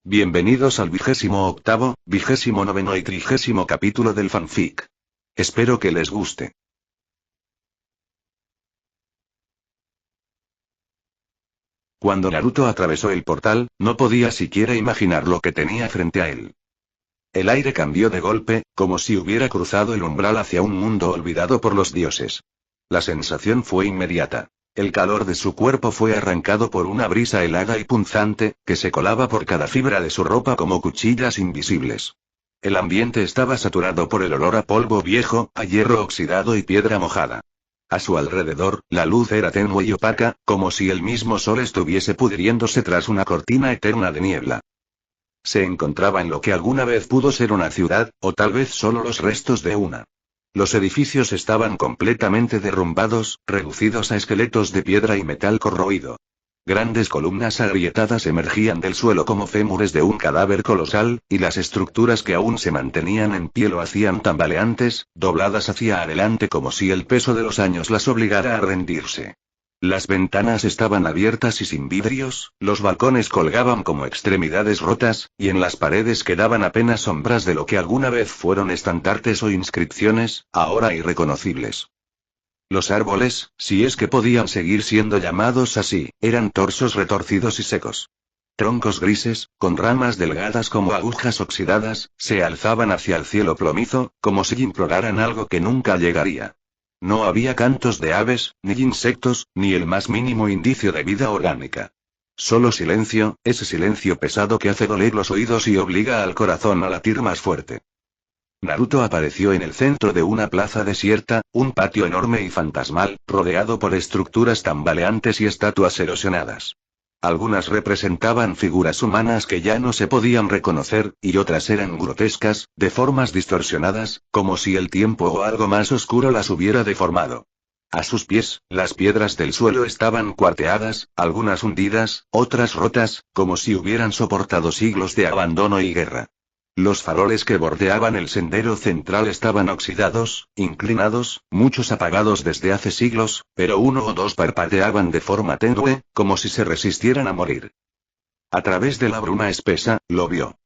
Bienvenidos al 28º, 29º y 30º capítulo del fanfic. Espero que les guste. Cuando Naruto atravesó el portal, no podía siquiera imaginar lo que tenía frente a él. El aire cambió de golpe, como si hubiera cruzado el umbral hacia un mundo olvidado por los dioses. La sensación fue inmediata. El calor de su cuerpo fue arrancado por una brisa helada y punzante, que se colaba por cada fibra de su ropa como cuchillas invisibles. El ambiente estaba saturado por el olor a polvo viejo, a hierro oxidado y piedra mojada. A su alrededor, la luz era tenue y opaca, como si el mismo sol estuviese pudriéndose tras una cortina eterna de niebla. Se encontraba en lo que alguna vez pudo ser una ciudad, o tal vez solo los restos de una. Los edificios estaban completamente derrumbados, reducidos a esqueletos de piedra y metal corroído. Grandes columnas agrietadas emergían del suelo como fémures de un cadáver colosal, y las estructuras que aún se mantenían en pie lo hacían tambaleantes, dobladas hacia adelante como si el peso de los años las obligara a rendirse. Las ventanas estaban abiertas y sin vidrios, los balcones colgaban como extremidades rotas, y en las paredes quedaban apenas sombras de lo que alguna vez fueron estandartes o inscripciones, ahora irreconocibles. Los árboles, si es que podían seguir siendo llamados así, eran torsos retorcidos y secos. Troncos grises, con ramas delgadas como agujas oxidadas, se alzaban hacia el cielo plomizo, como si imploraran algo que nunca llegaría. No había cantos de aves, ni insectos, ni el más mínimo indicio de vida orgánica. Solo silencio, ese silencio pesado que hace doler los oídos y obliga al corazón a latir más fuerte. Naruto apareció en el centro de una plaza desierta, un patio enorme y fantasmal, rodeado por estructuras tambaleantes y estatuas erosionadas. Algunas representaban figuras humanas que ya no se podían reconocer, y otras eran grotescas, de formas distorsionadas, como si el tiempo o algo más oscuro las hubiera deformado. A sus pies, las piedras del suelo estaban cuarteadas, algunas hundidas, otras rotas, como si hubieran soportado siglos de abandono y guerra. Los faroles que bordeaban el sendero central estaban oxidados, inclinados, muchos apagados desde hace siglos, pero uno o dos parpadeaban de forma tenue, como si se resistieran a morir. A través de la bruma espesa, lo vio.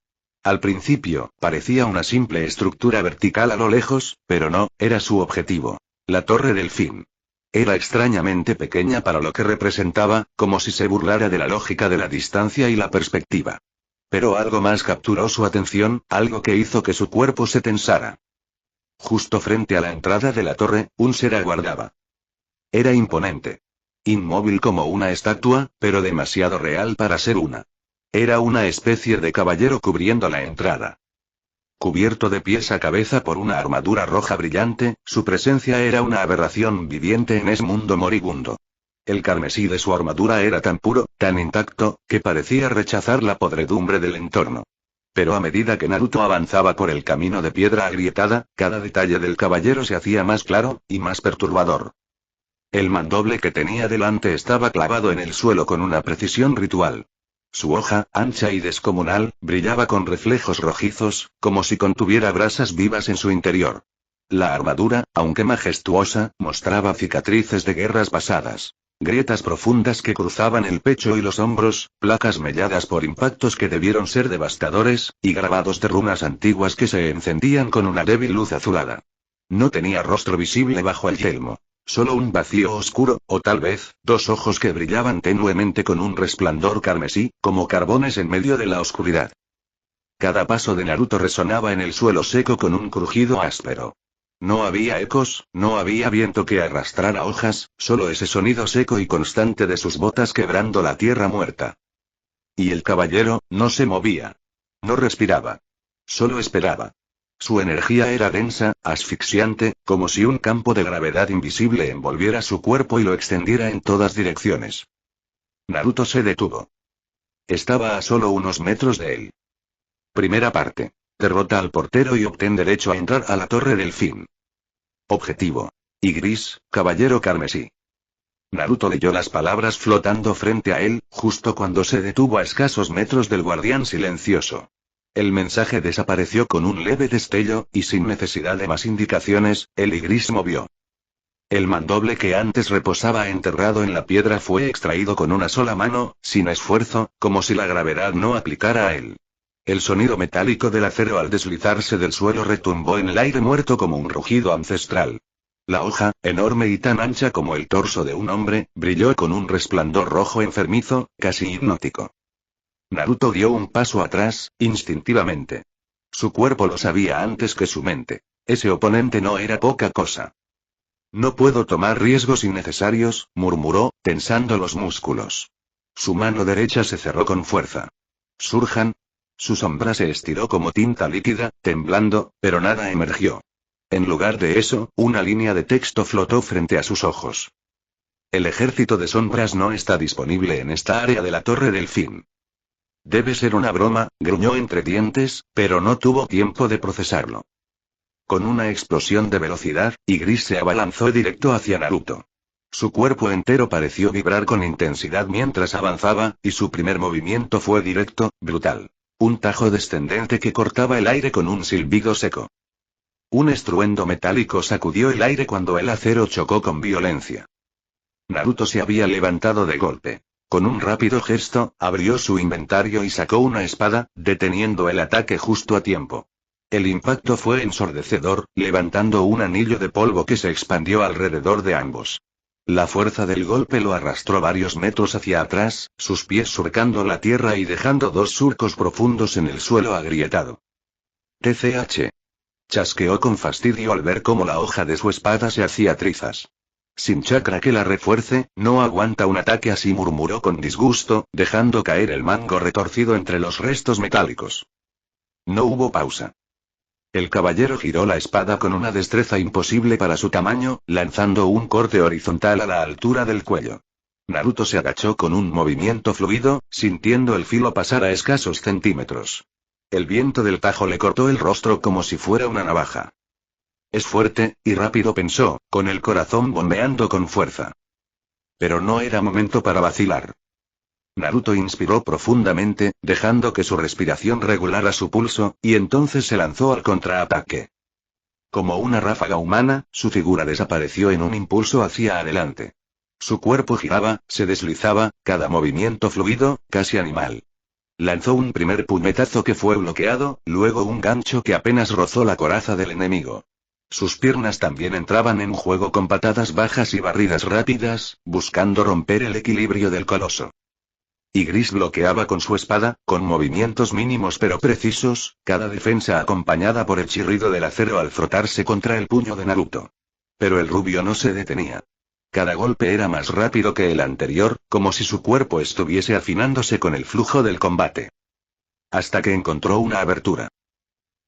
Al principio, parecía una simple estructura vertical a lo lejos, pero no, era su objetivo. La Torre del Fin. Era extrañamente pequeña para lo que representaba, como si se burlara de la lógica de la distancia y la perspectiva. Pero algo más capturó su atención, algo que hizo que su cuerpo se tensara. Justo frente a la entrada de la torre, un ser aguardaba. Era imponente. Inmóvil como una estatua, pero demasiado real para ser una. Era una especie de caballero cubriendo la entrada. Cubierto de pies a cabeza por una armadura roja brillante, su presencia era una aberración viviente en ese mundo moribundo. El carmesí de su armadura era tan puro, tan intacto, que parecía rechazar la podredumbre del entorno. Pero a medida que Naruto avanzaba por el camino de piedra agrietada, cada detalle del caballero se hacía más claro, y más perturbador. El mandoble que tenía delante estaba clavado en el suelo con una precisión ritual. Su hoja, ancha y descomunal, brillaba con reflejos rojizos, como si contuviera brasas vivas en su interior. La armadura, aunque majestuosa, mostraba cicatrices de guerras pasadas. Grietas profundas que cruzaban el pecho y los hombros, placas melladas por impactos que debieron ser devastadores, y grabados de runas antiguas que se encendían con una débil luz azulada. No tenía rostro visible bajo el yelmo. Solo un vacío oscuro, o tal vez, dos ojos que brillaban tenuemente con un resplandor carmesí, como carbones en medio de la oscuridad. Cada paso de Naruto resonaba en el suelo seco con un crujido áspero. No había ecos, no había viento que arrastrara hojas, solo ese sonido seco y constante de sus botas quebrando la tierra muerta. Y el caballero, no se movía. No respiraba. Solo esperaba. Su energía era densa, asfixiante, como si un campo de gravedad invisible envolviera su cuerpo y lo extendiera en todas direcciones. Naruto se detuvo. Estaba a solo unos metros de él. Primera parte. Derrota al portero y obtén derecho a entrar a la Torre del Fin. Objetivo. Y gris, caballero carmesí. Naruto leyó las palabras flotando frente a él, justo cuando se detuvo a escasos metros del guardián silencioso. El mensaje desapareció con un leve destello, y sin necesidad de más indicaciones, el Igris movió. El mandoble que antes reposaba enterrado en la piedra fue extraído con una sola mano, sin esfuerzo, como si la gravedad no aplicara a él. El sonido metálico del acero al deslizarse del suelo retumbó en el aire muerto como un rugido ancestral. La hoja, enorme y tan ancha como el torso de un hombre, brilló con un resplandor rojo enfermizo, casi hipnótico. Naruto dio un paso atrás, instintivamente. Su cuerpo lo sabía antes que su mente. Ese oponente no era poca cosa. No puedo tomar riesgos innecesarios, murmuró, tensando los músculos. Su mano derecha se cerró con fuerza. Surjan. Su sombra se estiró como tinta líquida, temblando, pero nada emergió. En lugar de eso, una línea de texto flotó frente a sus ojos. El ejército de sombras no está disponible en esta área de la Torre del Fin. Debe ser una broma, gruñó entre dientes, pero no tuvo tiempo de procesarlo. Con una explosión de velocidad, Ygritte se abalanzó directo hacia Naruto. Su cuerpo entero pareció vibrar con intensidad mientras avanzaba, y su primer movimiento fue directo, brutal. Un tajo descendente que cortaba el aire con un silbido seco. Un estruendo metálico sacudió el aire cuando el acero chocó con violencia. Naruto se había levantado de golpe. Con un rápido gesto, abrió su inventario y sacó una espada, deteniendo el ataque justo a tiempo. El impacto fue ensordecedor, levantando un anillo de polvo que se expandió alrededor de ambos. La fuerza del golpe lo arrastró varios metros hacia atrás, sus pies surcando la tierra y dejando 2 surcos profundos en el suelo agrietado. TCH. Chasqueó con fastidio al ver cómo la hoja de su espada se hacía trizas. Sin chakra que la refuerce, no aguanta un ataque así, murmuró con disgusto, dejando caer el mango retorcido entre los restos metálicos. No hubo pausa. El caballero giró la espada con una destreza imposible para su tamaño, lanzando un corte horizontal a la altura del cuello. Naruto se agachó con un movimiento fluido, sintiendo el filo pasar a escasos centímetros. El viento del tajo le cortó el rostro como si fuera una navaja. Es fuerte, y rápido, pensó, con el corazón bombeando con fuerza. Pero no era momento para vacilar. Naruto inspiró profundamente, dejando que su respiración regulara su pulso, y entonces se lanzó al contraataque. Como una ráfaga humana, su figura desapareció en un impulso hacia adelante. Su cuerpo giraba, se deslizaba, cada movimiento fluido, casi animal. Lanzó un primer puñetazo que fue bloqueado, luego un gancho que apenas rozó la coraza del enemigo. Sus piernas también entraban en juego con patadas bajas y barridas rápidas, buscando romper el equilibrio del coloso. Ygritte bloqueaba con su espada, con movimientos mínimos pero precisos, cada defensa acompañada por el chirrido del acero al frotarse contra el puño de Naruto. Pero el rubio no se detenía. Cada golpe era más rápido que el anterior, como si su cuerpo estuviese afinándose con el flujo del combate. Hasta que encontró una abertura.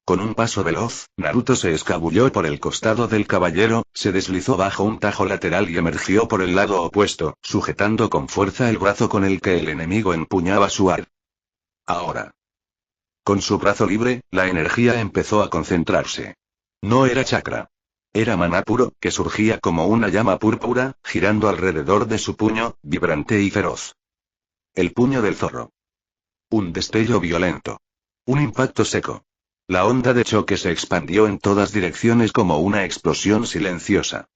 Con un paso veloz, Naruto se escabulló por el costado del caballero, se deslizó bajo un tajo lateral y emergió por el lado opuesto, sujetando con fuerza el brazo con el que el enemigo empuñaba su ar. Ahora. Con su brazo libre, la energía empezó a concentrarse. No era chakra. Era maná puro, que surgía como una llama púrpura, girando alrededor de su puño, vibrante y feroz. El puño del zorro. Un destello violento. Un impacto seco. La onda de choque se expandió en todas direcciones como una explosión silenciosa.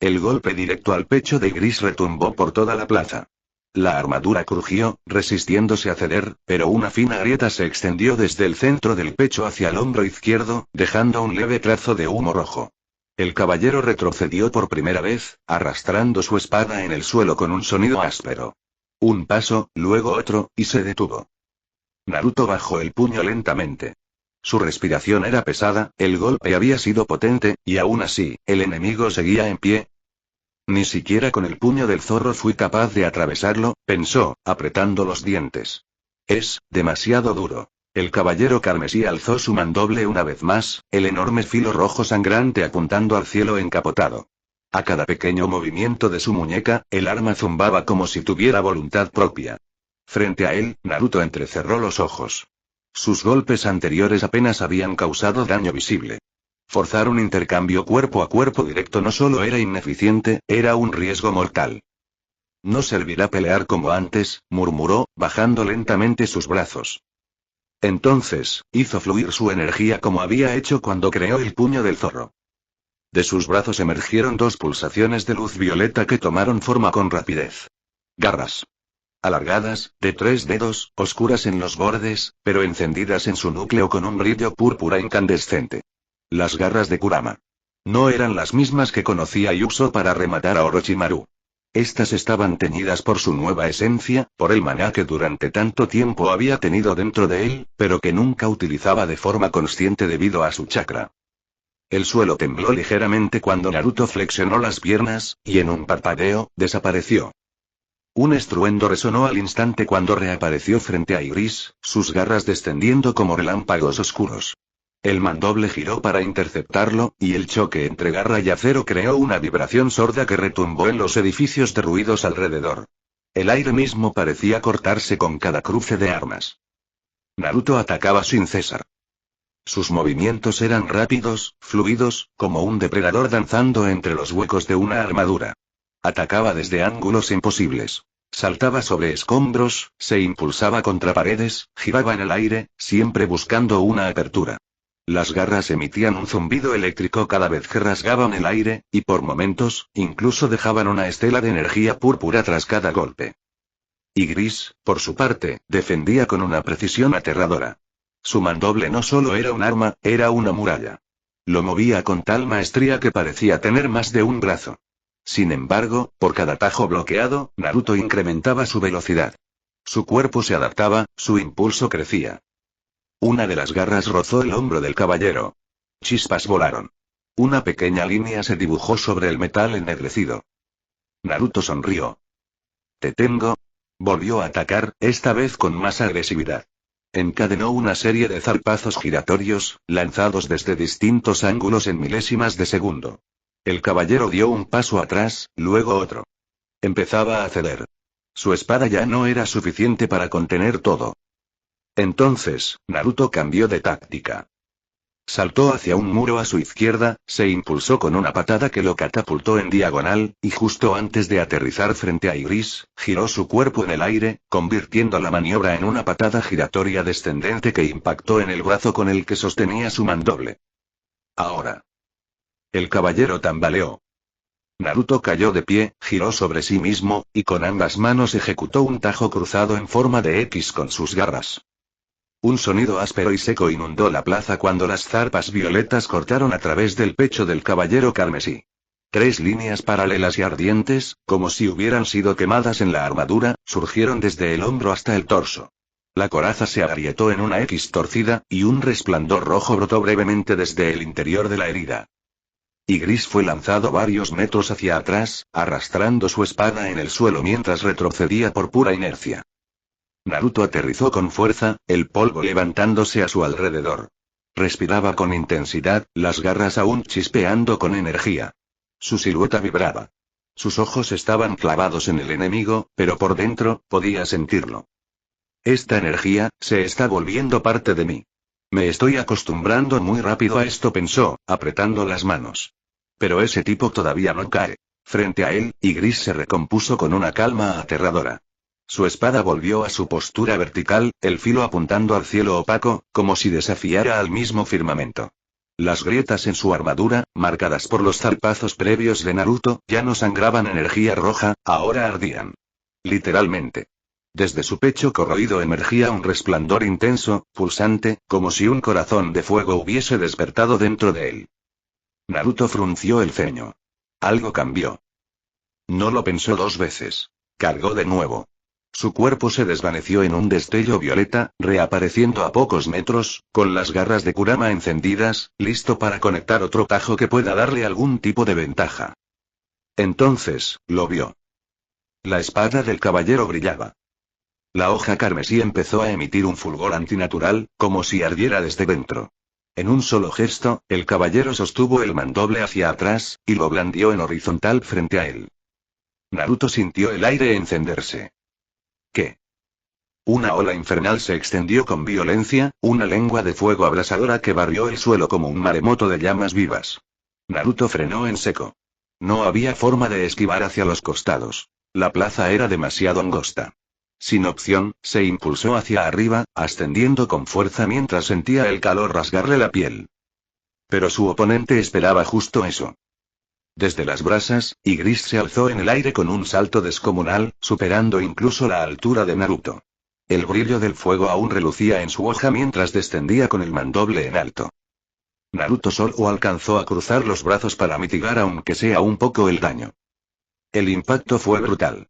El golpe directo al pecho de Ygritte retumbó por toda la plaza. La armadura crujió, resistiéndose a ceder, pero una fina grieta se extendió desde el centro del pecho hacia el hombro izquierdo, dejando un leve trazo de humo rojo. El caballero retrocedió por primera vez, arrastrando su espada en el suelo con un sonido áspero. Un paso, luego otro, y se detuvo. Naruto bajó el puño lentamente. Su respiración era pesada, el golpe había sido potente, y aún así, el enemigo seguía en pie. Ni siquiera con el puño del zorro fui capaz de atravesarlo, pensó, apretando los dientes. Es demasiado duro. El caballero carmesí alzó su mandoble una vez más, el enorme filo rojo sangrante apuntando al cielo encapotado. A cada pequeño movimiento de su muñeca, el arma zumbaba como si tuviera voluntad propia. Frente a él, Naruto entrecerró los ojos. Sus golpes anteriores apenas habían causado daño visible. Forzar un intercambio cuerpo a cuerpo directo no solo era ineficiente, era un riesgo mortal. No servirá pelear como antes, murmuró, bajando lentamente sus brazos. Entonces, hizo fluir su energía como había hecho cuando creó el puño del zorro. De sus brazos emergieron 2 pulsaciones de luz violeta que tomaron forma con rapidez. Garras. alargadas, de 3 dedos, oscuras en los bordes, pero encendidas en su núcleo con un brillo púrpura incandescente. Las garras de Kurama. No eran las mismas que conocía y usó para rematar a Orochimaru. Estas estaban teñidas por su nueva esencia, por el maná que durante tanto tiempo había tenido dentro de él, pero que nunca utilizaba de forma consciente debido a su chakra. El suelo tembló ligeramente cuando Naruto flexionó las piernas, y en un parpadeo, desapareció. Un estruendo resonó al instante cuando reapareció frente a Igris, sus garras descendiendo como relámpagos oscuros. El mandoble giró para interceptarlo, y el choque entre garra y acero creó una vibración sorda que retumbó en los edificios derruidos alrededor. El aire mismo parecía cortarse con cada cruce de armas. Naruto atacaba sin cesar. Sus movimientos eran rápidos, fluidos, como un depredador danzando entre los huecos de una armadura. Atacaba desde ángulos imposibles. Saltaba sobre escombros, se impulsaba contra paredes, giraba en el aire, siempre buscando una apertura. Las garras emitían un zumbido eléctrico cada vez que rasgaban el aire, y por momentos, incluso dejaban una estela de energía púrpura tras cada golpe. Igris, por su parte, defendía con una precisión aterradora. Su mandoble no solo era un arma, era una muralla. Lo movía con tal maestría que parecía tener más de un brazo. Sin embargo, por cada tajo bloqueado, Naruto incrementaba su velocidad. Su cuerpo se adaptaba, su impulso crecía. Una de las garras rozó el hombro del caballero. Chispas volaron. Una pequeña línea se dibujó sobre el metal ennegrecido. Naruto sonrió. «Te tengo». Volvió a atacar, esta vez con más agresividad. Encadenó una serie de zarpazos giratorios, lanzados desde distintos ángulos en milésimas de segundo. El caballero dio un paso atrás, luego otro. Empezaba a ceder. Su espada ya no era suficiente para contener todo. Entonces, Naruto cambió de táctica. Saltó hacia un muro a su izquierda, se impulsó con una patada que lo catapultó en diagonal, y justo antes de aterrizar frente a Igris, giró su cuerpo en el aire, convirtiendo la maniobra en una patada giratoria descendente que impactó en el brazo con el que sostenía su mandoble. Ahora. El caballero tambaleó. Naruto cayó de pie, giró sobre sí mismo, y con ambas manos ejecutó un tajo cruzado en forma de X con sus garras. Un sonido áspero y seco inundó la plaza cuando las zarpas violetas cortaron a través del pecho del caballero carmesí. 3 líneas paralelas y ardientes, como si hubieran sido quemadas en la armadura, surgieron desde el hombro hasta el torso. La coraza se agrietó en una X torcida, y un resplandor rojo brotó brevemente desde el interior de la herida. Igris fue lanzado varios metros hacia atrás, arrastrando su espada en el suelo mientras retrocedía por pura inercia. Naruto aterrizó con fuerza, el polvo levantándose a su alrededor. Respiraba con intensidad, las garras aún chispeando con energía. Su silueta vibraba. Sus ojos estaban clavados en el enemigo, pero por dentro, podía sentirlo. Esta energía, se está volviendo parte de mí. Me estoy acostumbrando muy rápido a esto, pensó, apretando las manos. Pero ese tipo todavía no cae. Frente a él, Igris se recompuso con una calma aterradora. Su espada volvió a su postura vertical, el filo apuntando al cielo opaco, como si desafiara al mismo firmamento. Las grietas en su armadura, marcadas por los zarpazos previos de Naruto, ya no sangraban energía roja, ahora ardían. Literalmente. Desde su pecho corroído emergía un resplandor intenso, pulsante, como si un corazón de fuego hubiese despertado dentro de él. Naruto frunció el ceño. Algo cambió. No lo pensó 2 veces. Cargó de nuevo. Su cuerpo se desvaneció en un destello violeta, reapareciendo a pocos metros, con las garras de Kurama encendidas, listo para conectar otro tajo que pueda darle algún tipo de ventaja. Entonces, lo vio. La espada del caballero brillaba. La hoja carmesí empezó a emitir un fulgor antinatural, como si ardiera desde dentro. En un solo gesto, el caballero sostuvo el mandoble hacia atrás, y lo blandió en horizontal frente a él. Naruto sintió el aire encenderse. ¿Qué? Una ola infernal se extendió con violencia, una lengua de fuego abrasadora que barrió el suelo como un maremoto de llamas vivas. Naruto frenó en seco. No había forma de esquivar hacia los costados. La plaza era demasiado angosta. Sin opción, se impulsó hacia arriba, ascendiendo con fuerza mientras sentía el calor rasgarle la piel. Pero su oponente esperaba justo eso. Desde las brasas, Ygritte se alzó en el aire con un salto descomunal, superando incluso la altura de Naruto. El brillo del fuego aún relucía en su hoja mientras descendía con el mandoble en alto. Naruto solo alcanzó a cruzar los brazos para mitigar aunque sea un poco el daño. El impacto fue brutal.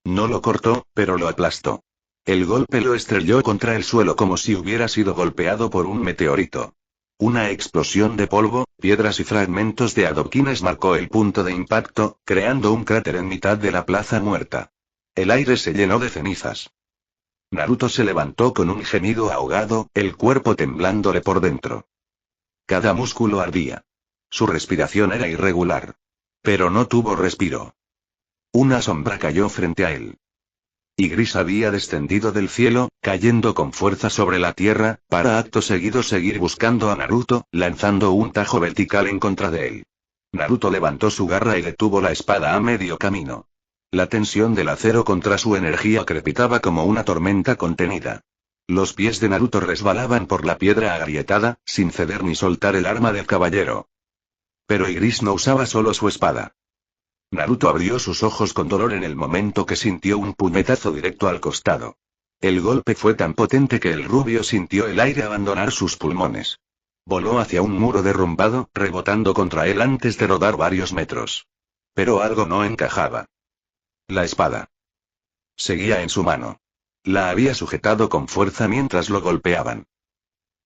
No lo cortó, pero lo aplastó. El golpe lo estrelló contra el suelo como si hubiera sido golpeado por un meteorito. Una explosión de polvo, piedras y fragmentos de adoquines marcó el punto de impacto, creando un cráter en mitad de la plaza muerta. El aire se llenó de cenizas. Naruto se levantó con un gemido ahogado, el cuerpo temblándole por dentro. Cada músculo ardía. Su respiración era irregular. Pero no tuvo respiro. Una sombra cayó frente a él. Ygritte había descendido del cielo, cayendo con fuerza sobre la tierra, para acto seguido seguir buscando a Naruto, lanzando un tajo vertical en contra de él. Naruto levantó su garra y detuvo la espada a medio camino. La tensión del acero contra su energía crepitaba como una tormenta contenida. Los pies de Naruto resbalaban por la piedra agrietada, sin ceder ni soltar el arma del caballero. Pero Ygritte no usaba solo su espada. Naruto abrió sus ojos con dolor en el momento que sintió un puñetazo directo al costado. El golpe fue tan potente que el rubio sintió el aire abandonar sus pulmones. Voló hacia un muro derrumbado, rebotando contra él antes de rodar varios metros. Pero algo no encajaba. La espada. Seguía en su mano. La había sujetado con fuerza mientras lo golpeaban.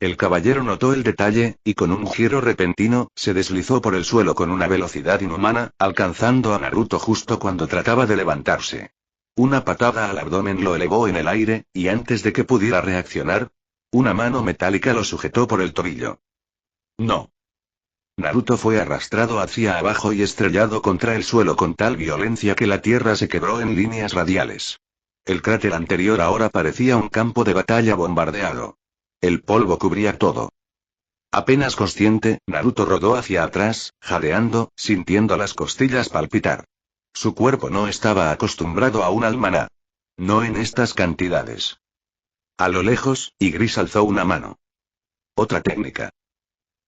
El caballero notó el detalle, y con un giro repentino, se deslizó por el suelo con una velocidad inhumana, alcanzando a Naruto justo cuando trataba de levantarse. Una patada al abdomen lo elevó en el aire, y antes de que pudiera reaccionar, una mano metálica lo sujetó por el tobillo. No. Naruto fue arrastrado hacia abajo y estrellado contra el suelo con tal violencia que la tierra se quebró en líneas radiales. El cráter anterior ahora parecía un campo de batalla bombardeado. El polvo cubría todo. Apenas consciente, Naruto rodó hacia atrás, jadeando, sintiendo las costillas palpitar. Su cuerpo no estaba acostumbrado a un almaná. No en estas cantidades. A lo lejos, Ygritte alzó una mano. Otra técnica.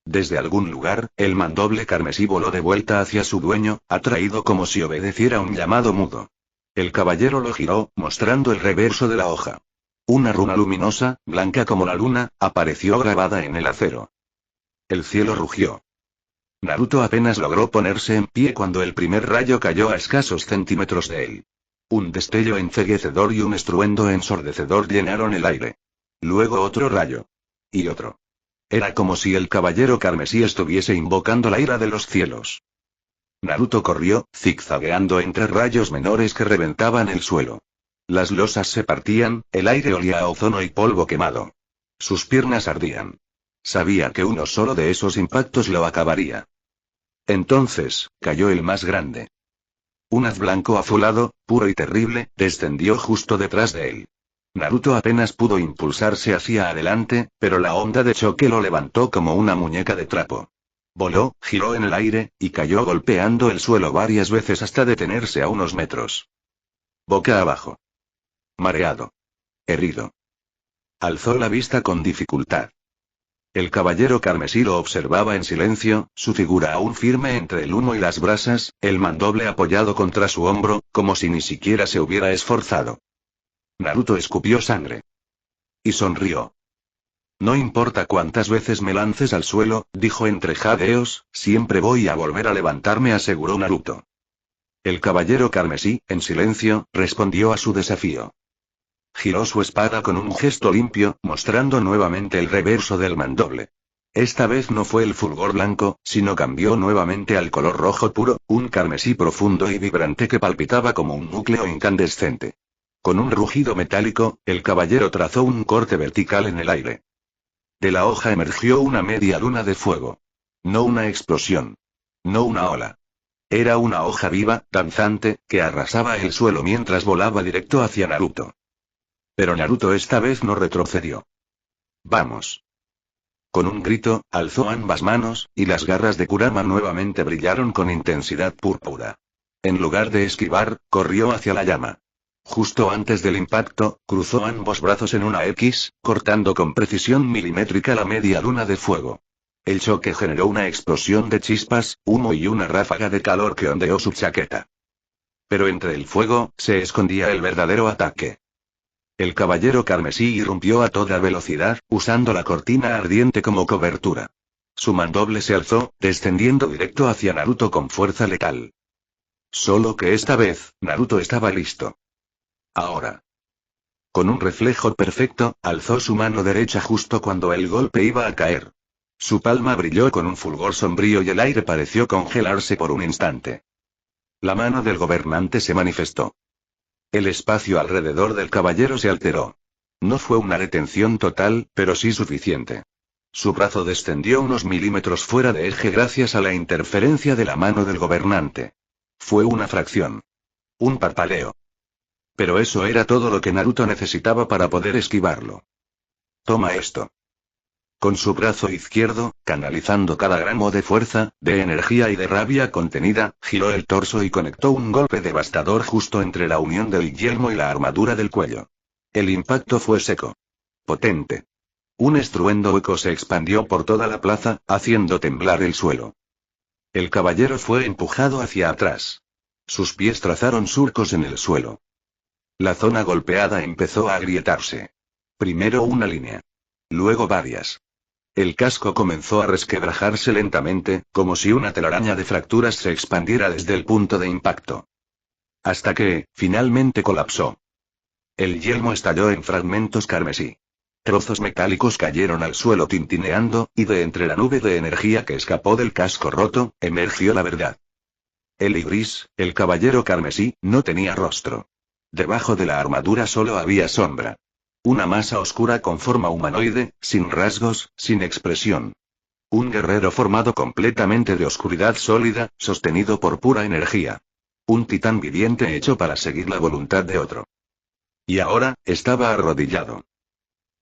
Desde algún lugar, el mandoble carmesí voló de vuelta hacia su dueño, atraído como si obedeciera un llamado mudo. El caballero lo giró, mostrando el reverso de la hoja. Una runa luminosa, blanca como la luna, apareció grabada en el acero. El cielo rugió. Naruto apenas logró ponerse en pie cuando el primer rayo cayó a escasos centímetros de él. Un destello enceguecedor y un estruendo ensordecedor llenaron el aire. Luego otro rayo. Y otro. Era como si el caballero carmesí estuviese invocando la ira de los cielos. Naruto corrió, zigzagueando entre rayos menores que reventaban el suelo. Las losas se partían, el aire olía a ozono y polvo quemado. Sus piernas ardían. Sabía que uno solo de esos impactos lo acabaría. Entonces, cayó el más grande. Un haz blanco azulado, puro y terrible, descendió justo detrás de él. Naruto apenas pudo impulsarse hacia adelante, pero la onda de choque lo levantó como una muñeca de trapo. Voló, giró en el aire, y cayó golpeando el suelo varias veces hasta detenerse a unos metros. Boca abajo. Mareado. Herido. Alzó la vista con dificultad. El caballero carmesí lo observaba en silencio, su figura aún firme entre el humo y las brasas, el mandoble apoyado contra su hombro, como si ni siquiera se hubiera esforzado. Naruto escupió sangre. Y sonrió. No importa cuántas veces me lances al suelo, dijo entre jadeos, siempre voy a volver a levantarme, aseguró Naruto. El caballero carmesí, en silencio, respondió a su desafío. Giró su espada con un gesto limpio, mostrando nuevamente el reverso del mandoble. Esta vez no fue el fulgor blanco, sino cambió nuevamente al color rojo puro, un carmesí profundo y vibrante que palpitaba como un núcleo incandescente. Con un rugido metálico, el caballero trazó un corte vertical en el aire. De la hoja emergió una media luna de fuego. No una explosión. No una ola. Era una hoja viva, danzante, que arrasaba el suelo mientras volaba directo hacia Naruto. Pero Naruto esta vez no retrocedió. ¡Vamos! Con un grito, alzó ambas manos, y las garras de Kurama nuevamente brillaron con intensidad púrpura. En lugar de esquivar, corrió hacia la llama. Justo antes del impacto, cruzó ambos brazos en una X, cortando con precisión milimétrica la media luna de fuego. El choque generó una explosión de chispas, humo y una ráfaga de calor que ondeó su chaqueta. Pero entre el fuego, se escondía el verdadero ataque. El caballero carmesí irrumpió a toda velocidad, usando la cortina ardiente como cobertura. Su mandoble se alzó, descendiendo directo hacia Naruto con fuerza letal. Solo que esta vez, Naruto estaba listo. Ahora. Con un reflejo perfecto, alzó su mano derecha justo cuando el golpe iba a caer. Su palma brilló con un fulgor sombrío y el aire pareció congelarse por un instante. La mano del gobernante se manifestó. El espacio alrededor del caballero se alteró. No fue una detención total, pero sí suficiente. Su brazo descendió unos milímetros fuera de eje gracias a la interferencia de la mano del gobernante. Fue una fracción. Un parpadeo. Pero eso era todo lo que Naruto necesitaba para poder esquivarlo. Toma esto. Con su brazo izquierdo, canalizando cada gramo de fuerza, de energía y de rabia contenida, giró el torso y conectó un golpe devastador justo entre la unión del yelmo y la armadura del cuello. El impacto fue seco. Potente. Un estruendo hueco se expandió por toda la plaza, haciendo temblar el suelo. El caballero fue empujado hacia atrás. Sus pies trazaron surcos en el suelo. La zona golpeada empezó a agrietarse. Primero una línea. Luego varias. El casco comenzó a resquebrajarse lentamente, como si una telaraña de fracturas se expandiera desde el punto de impacto. Hasta que, finalmente colapsó. El yelmo estalló en fragmentos carmesí. Trozos metálicos cayeron al suelo tintineando, y de entre la nube de energía que escapó del casco roto, emergió la verdad. El Igris, el caballero carmesí, no tenía rostro. Debajo de la armadura solo había sombra. Una masa oscura con forma humanoide, sin rasgos, sin expresión. Un guerrero formado completamente de oscuridad sólida, sostenido por pura energía. Un titán viviente hecho para seguir la voluntad de otro. Y ahora, estaba arrodillado.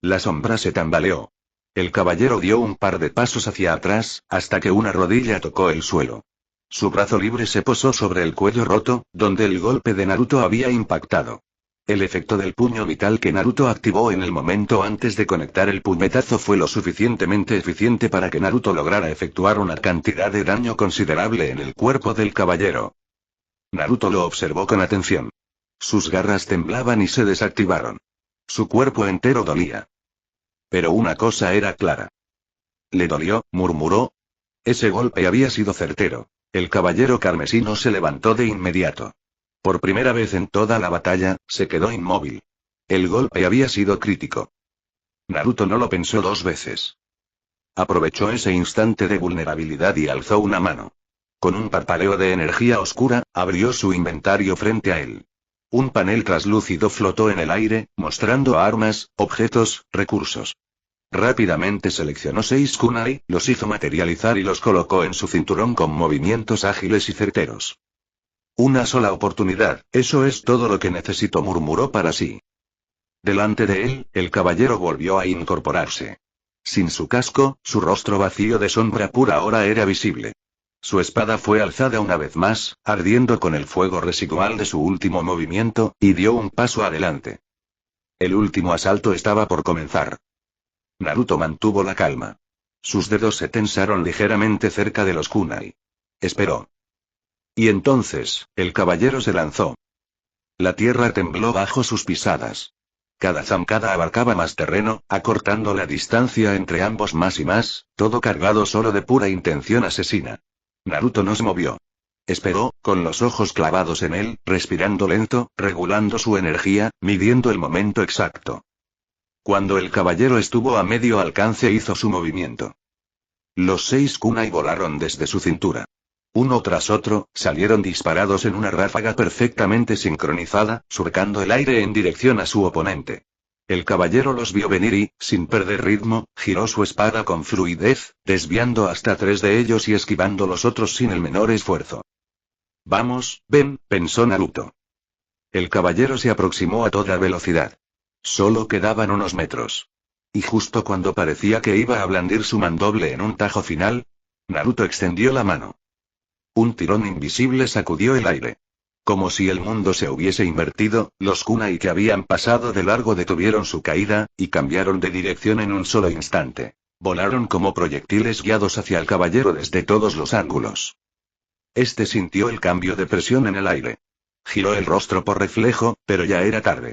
La sombra se tambaleó. El caballero dio un par de pasos hacia atrás, hasta que una rodilla tocó el suelo. Su brazo libre se posó sobre el cuello roto, donde el golpe de Naruto había impactado. El efecto del puño vital que Naruto activó en el momento antes de conectar el puñetazo fue lo suficientemente eficiente para que Naruto lograra efectuar una cantidad de daño considerable en el cuerpo del caballero. Naruto lo observó con atención. Sus garras temblaban y se desactivaron. Su cuerpo entero dolía. Pero una cosa era clara. «Le dolió», murmuró. Ese golpe había sido certero. El caballero carmesí no se levantó de inmediato. Por primera vez en toda la batalla, se quedó inmóvil. El golpe había sido crítico. Naruto no lo pensó dos veces. Aprovechó ese instante de vulnerabilidad y alzó una mano. Con un parpadeo de energía oscura, abrió su inventario frente a él. Un panel traslúcido flotó en el aire, mostrando armas, objetos, recursos. Rápidamente seleccionó 6 kunai, los hizo materializar y los colocó en su cinturón con movimientos ágiles y certeros. Una sola oportunidad, eso es todo lo que necesito, murmuró para sí. Delante de él, el caballero volvió a incorporarse. Sin su casco, su rostro vacío de sombra pura ahora era visible. Su espada fue alzada una vez más, ardiendo con el fuego residual de su último movimiento, y dio un paso adelante. El último asalto estaba por comenzar. Naruto mantuvo la calma. Sus dedos se tensaron ligeramente cerca de los kunai. Esperó. Y entonces, el caballero se lanzó. La tierra tembló bajo sus pisadas. Cada zancada abarcaba más terreno, acortando la distancia entre ambos más y más, todo cargado solo de pura intención asesina. Naruto no se movió. Esperó, con los ojos clavados en él, respirando lento, regulando su energía, midiendo el momento exacto. Cuando el caballero estuvo a medio alcance hizo su movimiento. Los 6 kunai volaron desde su cintura. Uno tras otro, salieron disparados en una ráfaga perfectamente sincronizada, surcando el aire en dirección a su oponente. El caballero los vio venir y, sin perder ritmo, giró su espada con fluidez, desviando hasta 3 de ellos y esquivando los otros sin el menor esfuerzo. Vamos, ven, pensó Naruto. El caballero se aproximó a toda velocidad. Solo quedaban unos metros. Y justo cuando parecía que iba a blandir su mandoble en un tajo final, Naruto extendió la mano. Un tirón invisible sacudió el aire. Como si el mundo se hubiese invertido, los kunai que habían pasado de largo detuvieron su caída, y cambiaron de dirección en un solo instante. Volaron como proyectiles guiados hacia el caballero desde todos los ángulos. Este sintió el cambio de presión en el aire. Giró el rostro por reflejo, pero ya era tarde.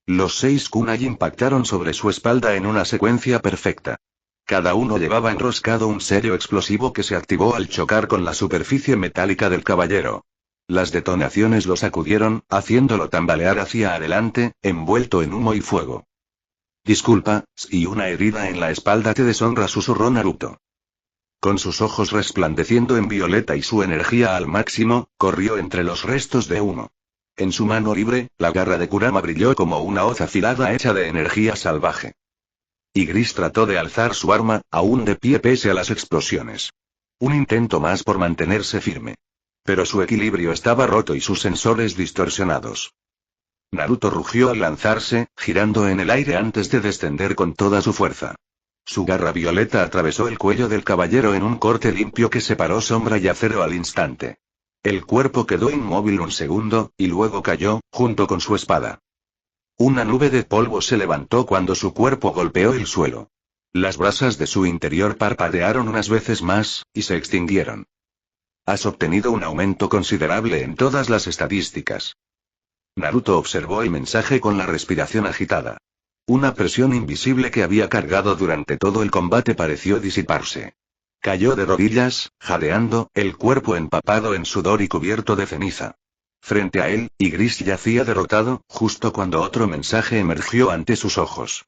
Los 6 kunai impactaron sobre su espalda en una secuencia perfecta. Cada uno llevaba enroscado un sello explosivo que se activó al chocar con la superficie metálica del caballero. Las detonaciones lo sacudieron, haciéndolo tambalear hacia adelante, envuelto en humo y fuego. Disculpa, si una herida en la espalda te deshonra, susurró Naruto. Con sus ojos resplandeciendo en violeta y su energía al máximo, corrió entre los restos de humo. En su mano libre, la garra de Kurama brilló como una hoz afilada hecha de energía salvaje. Ygritte trató de alzar su arma, aún de pie pese a las explosiones. Un intento más por mantenerse firme. Pero su equilibrio estaba roto y sus sensores distorsionados. Naruto rugió al lanzarse, girando en el aire antes de descender con toda su fuerza. Su garra violeta atravesó el cuello del caballero en un corte limpio que separó sombra y acero al instante. El cuerpo quedó inmóvil un segundo, y luego cayó, junto con su espada. Una nube de polvo se levantó cuando su cuerpo golpeó el suelo. Las brasas de su interior parpadearon unas veces más, y se extinguieron. Has obtenido un aumento considerable en todas las estadísticas. Naruto observó el mensaje con la respiración agitada. Una presión invisible que había cargado durante todo el combate pareció disiparse. Cayó de rodillas, jadeando, el cuerpo empapado en sudor y cubierto de ceniza. Frente a él, Ygritte yacía derrotado, justo cuando otro mensaje emergió ante sus ojos.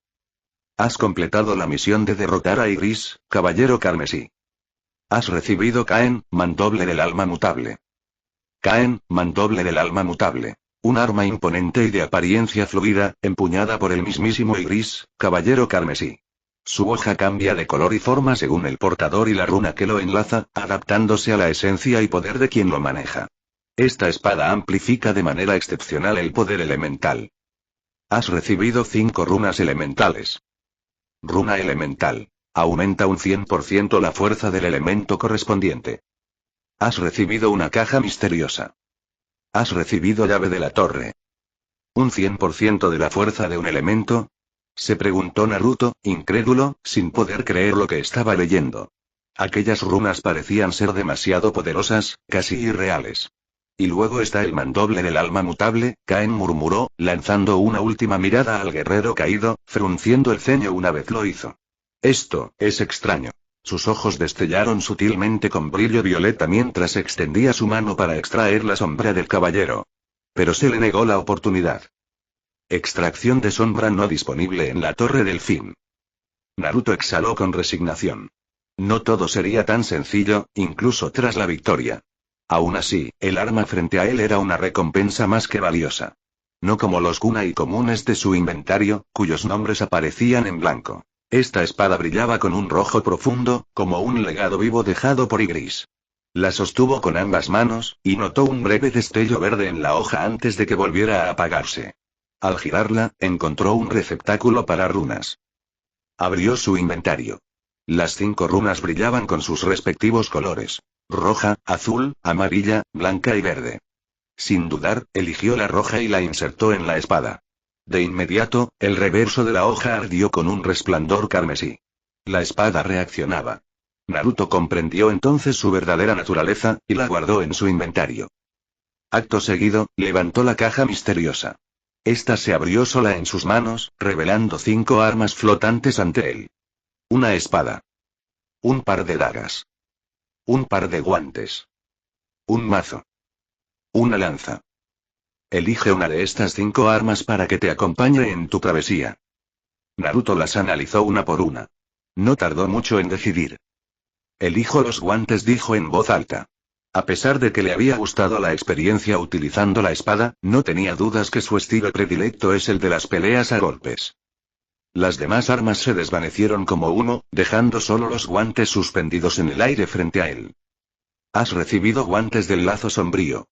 Has completado la misión de derrotar a Ygritte, caballero carmesí. Has recibido Kaen, mandoble del alma mutable. Kaen, mandoble del alma mutable. Un arma imponente y de apariencia fluida, empuñada por el mismísimo Ygritte, caballero carmesí. Su hoja cambia de color y forma según el portador y la runa que lo enlaza, adaptándose a la esencia y poder de quien lo maneja. Esta espada amplifica de manera excepcional el poder elemental. Has recibido 5 runas elementales. Runa elemental. Aumenta un 100% la fuerza del elemento correspondiente. Has recibido una caja misteriosa. Has recibido llave de la torre. ¿Un 100% de la fuerza de un elemento? Se preguntó Naruto, incrédulo, sin poder creer lo que estaba leyendo. Aquellas runas parecían ser demasiado poderosas, casi irreales. Y luego está el mandoble del alma mutable, Kaen murmuró, lanzando una última mirada al guerrero caído, frunciendo el ceño una vez lo hizo. Esto es extraño. Sus ojos destellaron sutilmente con brillo violeta mientras extendía su mano para extraer la sombra del caballero. Pero se le negó la oportunidad. Extracción de sombra no disponible en la Torre del Fin. Naruto exhaló con resignación. No todo sería tan sencillo, incluso tras la victoria. Aún así, el arma frente a él era una recompensa más que valiosa. No como los kunai comunes de su inventario, cuyos nombres aparecían en blanco. Esta espada brillaba con un rojo profundo, como un legado vivo dejado por Ygritte. La sostuvo con ambas manos, y notó un breve destello verde en la hoja antes de que volviera a apagarse. Al girarla, encontró un receptáculo para runas. Abrió su inventario. Las 5 runas brillaban con sus respectivos colores: roja, azul, amarilla, blanca y verde. Sin dudar, eligió la roja y la insertó en la espada. De inmediato, el reverso de la hoja ardió con un resplandor carmesí. La espada reaccionaba. Naruto comprendió entonces su verdadera naturaleza, y la guardó en su inventario. Acto seguido, levantó la caja misteriosa. Esta se abrió sola en sus manos, revelando 5 armas flotantes ante él. Una espada. Un par de dagas. Un par de guantes. Un mazo. Una lanza. Elige una de estas 5 armas para que te acompañe en tu travesía. Naruto las analizó una por una. No tardó mucho en decidir. Elijo los guantes, dijo en voz alta. A pesar de que le había gustado la experiencia utilizando la espada, no tenía dudas que su estilo predilecto es el de las peleas a golpes. Las demás armas se desvanecieron como humo, dejando solo los guantes suspendidos en el aire frente a él. Has recibido guantes del lazo sombrío.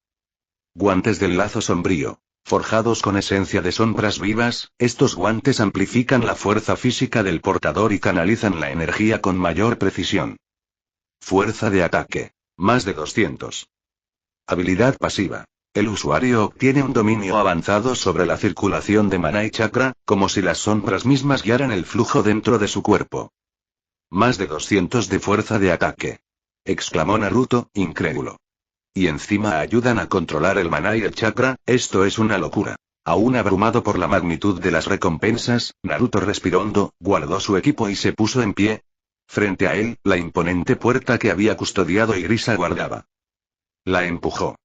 Guantes del lazo sombrío. Forjados con esencia de sombras vivas, estos guantes amplifican la fuerza física del portador y canalizan la energía con mayor precisión. Fuerza de ataque. Más de 200. Habilidad pasiva. El usuario obtiene un dominio avanzado sobre la circulación de maná y chakra, como si las sombras mismas guiaran el flujo dentro de su cuerpo. Más de 200 de fuerza de ataque. Exclamó Naruto, incrédulo. Y encima ayudan a controlar el maná y el chakra, esto es una locura. Aún abrumado por la magnitud de las recompensas, Naruto respiró hondo, guardó su equipo y se puso en pie. Frente a él, la imponente puerta que había custodiado y Gris aguardaba. La empujó.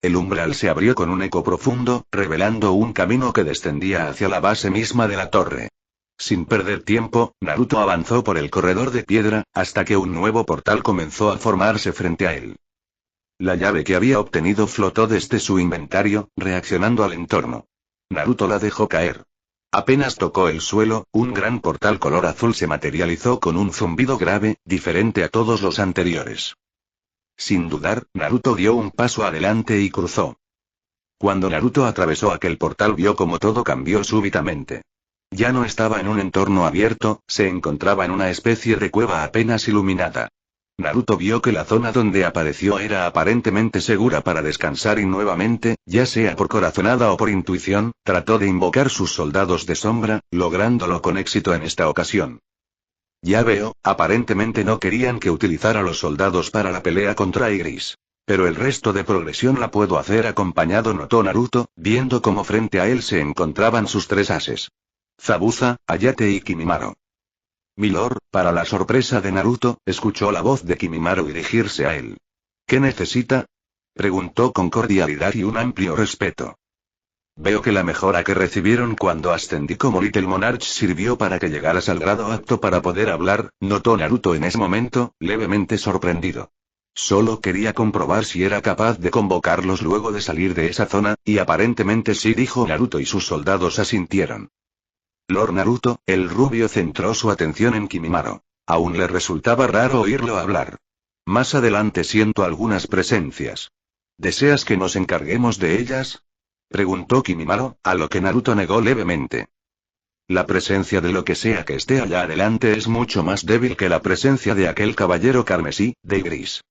El umbral se abrió con un eco profundo, revelando un camino que descendía hacia la base misma de la torre. Sin perder tiempo, Naruto avanzó por el corredor de piedra, hasta que un nuevo portal comenzó a formarse frente a él. La llave que había obtenido flotó desde su inventario, reaccionando al entorno. Naruto la dejó caer. Apenas tocó el suelo, un gran portal color azul se materializó con un zumbido grave, diferente a todos los anteriores. Sin dudar, Naruto dio un paso adelante y cruzó. Cuando Naruto atravesó aquel portal vio como todo cambió súbitamente. Ya no estaba en un entorno abierto, se encontraba en una especie de cueva apenas iluminada. Naruto vio que la zona donde apareció era aparentemente segura para descansar y nuevamente, ya sea por corazonada o por intuición, trató de invocar sus soldados de sombra, lográndolo con éxito en esta ocasión. Ya veo, aparentemente no querían que utilizara los soldados para la pelea contra Igris. Pero el resto de progresión la puedo hacer acompañado, notó Naruto, viendo cómo frente a él se encontraban sus tres ases. Zabuza, Hayate y Kimimaro. Milord, para la sorpresa de Naruto, escuchó la voz de Kimimaro dirigirse a él. ¿Qué necesita? Preguntó con cordialidad y un amplio respeto. Veo que la mejora que recibieron cuando ascendí como Little Monarch sirvió para que llegaras al grado apto para poder hablar, notó Naruto en ese momento, levemente sorprendido. Solo quería comprobar si era capaz de convocarlos luego de salir de esa zona, y aparentemente sí, dijo Naruto, y sus soldados asintieron. Lord Naruto, el rubio centró su atención en Kimimaro. Aún le resultaba raro oírlo hablar. Más adelante siento algunas presencias. ¿Deseas que nos encarguemos de ellas? Preguntó Kimimaro, a lo que Naruto negó levemente. La presencia de lo que sea que esté allá adelante es mucho más débil que la presencia de aquel caballero carmesí, de Gris.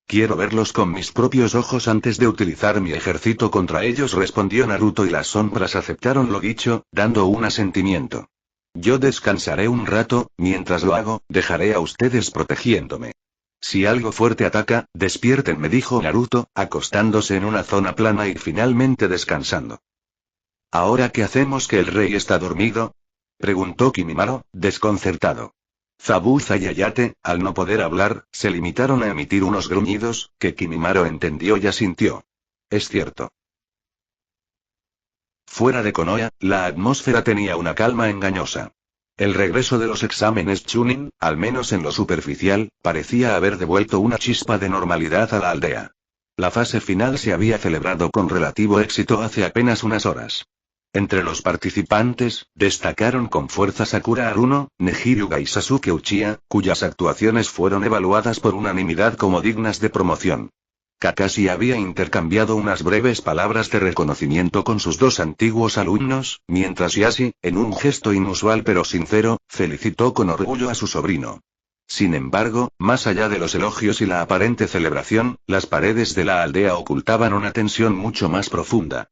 Quiero verlos con mis propios ojos antes de utilizar mi ejército contra ellos, respondió Naruto, y las sombras aceptaron lo dicho, dando un asentimiento. Yo descansaré un rato, mientras lo hago, dejaré a ustedes protegiéndome. Si algo fuerte ataca, despiértenme, dijo Naruto, acostándose en una zona plana y finalmente descansando. ¿Ahora qué hacemos que el rey está dormido? Preguntó Kimimaro, desconcertado. Zabuza y Hayate, al no poder hablar, se limitaron a emitir unos gruñidos, que Kimimaro entendió y asintió. Es cierto. Fuera de Konoha, la atmósfera tenía una calma engañosa. El regreso de los exámenes Chunin, al menos en lo superficial, parecía haber devuelto una chispa de normalidad a la aldea. La fase final se había celebrado con relativo éxito hace apenas unas horas. Entre los participantes, destacaron con fuerza Sakura Haruno, Nejiryuga y Sasuke Uchiha, cuyas actuaciones fueron evaluadas por unanimidad como dignas de promoción. Kakashi había intercambiado unas breves palabras de reconocimiento con sus dos antiguos alumnos, mientras Yashi, en un gesto inusual pero sincero, felicitó con orgullo a su sobrino. Sin embargo, más allá de los elogios y la aparente celebración, las paredes de la aldea ocultaban una tensión mucho más profunda.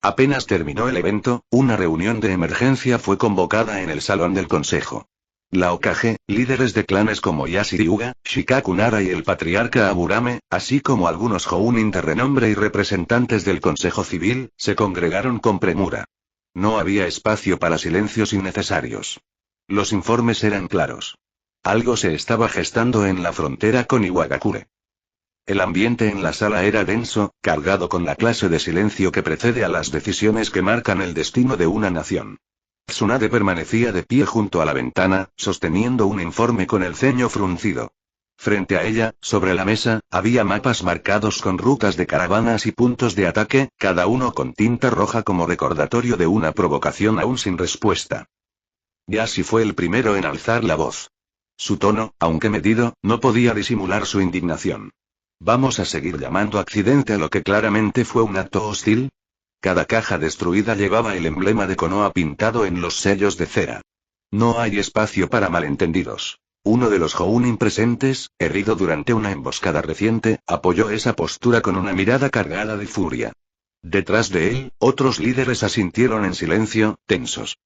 Apenas terminó el evento, una reunión de emergencia fue convocada en el salón del consejo. La Hokage, líderes de clanes como Yashiryu, Shikaku Nara y el patriarca Aburame, así como algunos Jounin de renombre y representantes del consejo civil, se congregaron con premura. No había espacio para silencios innecesarios. Los informes eran claros. Algo se estaba gestando en la frontera con Iwagakure. El ambiente en la sala era denso, cargado con la clase de silencio que precede a las decisiones que marcan el destino de una nación. Tsunade permanecía de pie junto a la ventana, sosteniendo un informe con el ceño fruncido. Frente a ella, sobre la mesa, había mapas marcados con rutas de caravanas y puntos de ataque, cada uno con tinta roja como recordatorio de una provocación aún sin respuesta. Yashi fue el primero en alzar la voz. Su tono, aunque medido, no podía disimular su indignación. ¿Vamos a seguir llamando accidente a lo que claramente fue un acto hostil? Cada caja destruida llevaba el emblema de Konoha pintado en los sellos de cera. No hay espacio para malentendidos. Uno de los Jounin presentes, herido durante una emboscada reciente, apoyó esa postura con una mirada cargada de furia. Detrás de él, otros líderes asintieron en silencio, tensos.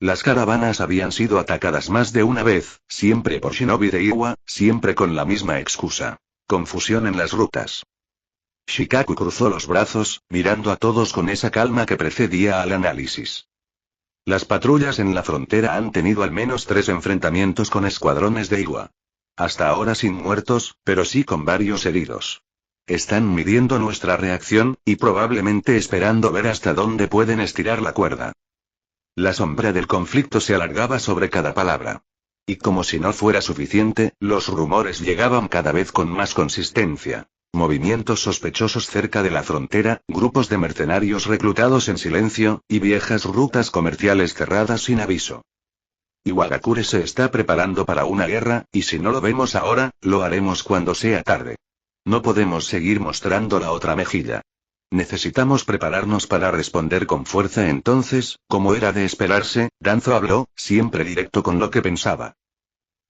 Las caravanas habían sido atacadas más de una vez, siempre por shinobi de Iwa, siempre con la misma excusa. Confusión en las rutas. Shikaku cruzó los brazos, mirando a todos con esa calma que precedía al análisis. Las patrullas en la frontera han tenido al menos 3 enfrentamientos con escuadrones de Iwa. Hasta ahora sin muertos, pero sí con varios heridos. Están midiendo nuestra reacción, y probablemente esperando ver hasta dónde pueden estirar la cuerda. La sombra del conflicto se alargaba sobre cada palabra. Y como si no fuera suficiente, los rumores llegaban cada vez con más consistencia. Movimientos sospechosos cerca de la frontera, grupos de mercenarios reclutados en silencio, y viejas rutas comerciales cerradas sin aviso. Iwagakure se está preparando para una guerra, y si no lo vemos ahora, lo haremos cuando sea tarde. No podemos seguir mostrando la otra mejilla. Necesitamos prepararnos para responder con fuerza. Entonces, como era de esperarse, Danzo habló, siempre directo con lo que pensaba.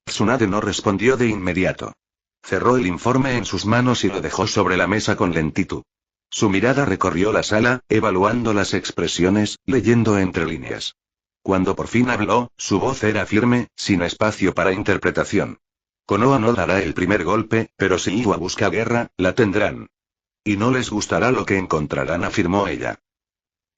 Tsunade no respondió de inmediato. Cerró el informe en sus manos y lo dejó sobre la mesa con lentitud. Su mirada recorrió la sala, evaluando las expresiones, leyendo entre líneas. Cuando por fin habló, su voz era firme, sin espacio para interpretación. Konoha no dará el primer golpe, pero si Iwa busca guerra, la tendrán. Y no les gustará lo que encontrarán, afirmó ella.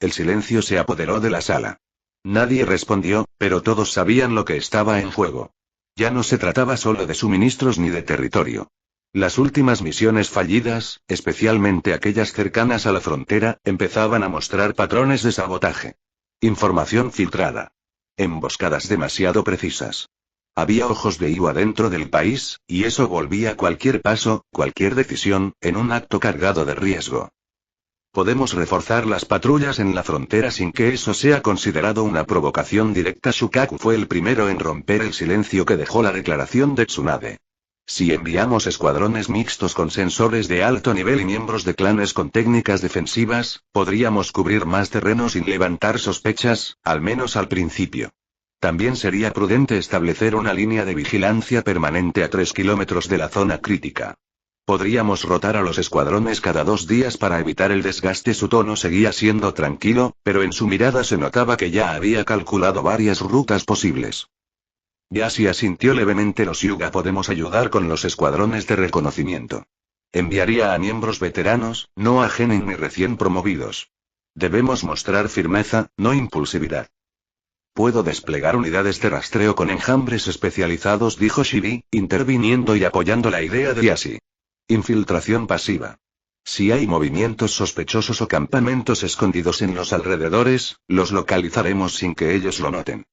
El silencio se apoderó de la sala. Nadie respondió, pero todos sabían lo que estaba en juego. Ya no se trataba solo de suministros ni de territorio. Las últimas misiones fallidas, especialmente aquellas cercanas a la frontera, empezaban a mostrar patrones de sabotaje. Información filtrada. Emboscadas demasiado precisas. Había ojos de Iwa dentro del país, y eso volvía cualquier paso, cualquier decisión, en un acto cargado de riesgo. Podemos reforzar las patrullas en la frontera sin que eso sea considerado una provocación directa. Shukaku fue el primero en romper el silencio que dejó la declaración de Tsunade. Si enviamos escuadrones mixtos con sensores de alto nivel y miembros de clanes con técnicas defensivas, podríamos cubrir más terreno sin levantar sospechas, al menos al principio. También sería prudente establecer una línea de vigilancia permanente a 3 kilómetros de la zona crítica. Podríamos rotar a los escuadrones cada 2 días para evitar el desgaste. Su tono seguía siendo tranquilo, pero en su mirada se notaba que ya había calculado varias rutas posibles. Yashi asintió levemente. Los Hyuga podemos ayudar con los escuadrones de reconocimiento. Enviaría a miembros veteranos, no a genin ni recién promovidos. Debemos mostrar firmeza, no impulsividad. Puedo desplegar unidades de rastreo con enjambres especializados, dijo Shiri, interviniendo y apoyando la idea de Yashi. Infiltración pasiva. Si hay movimientos sospechosos o campamentos escondidos en los alrededores, los localizaremos sin que ellos lo noten.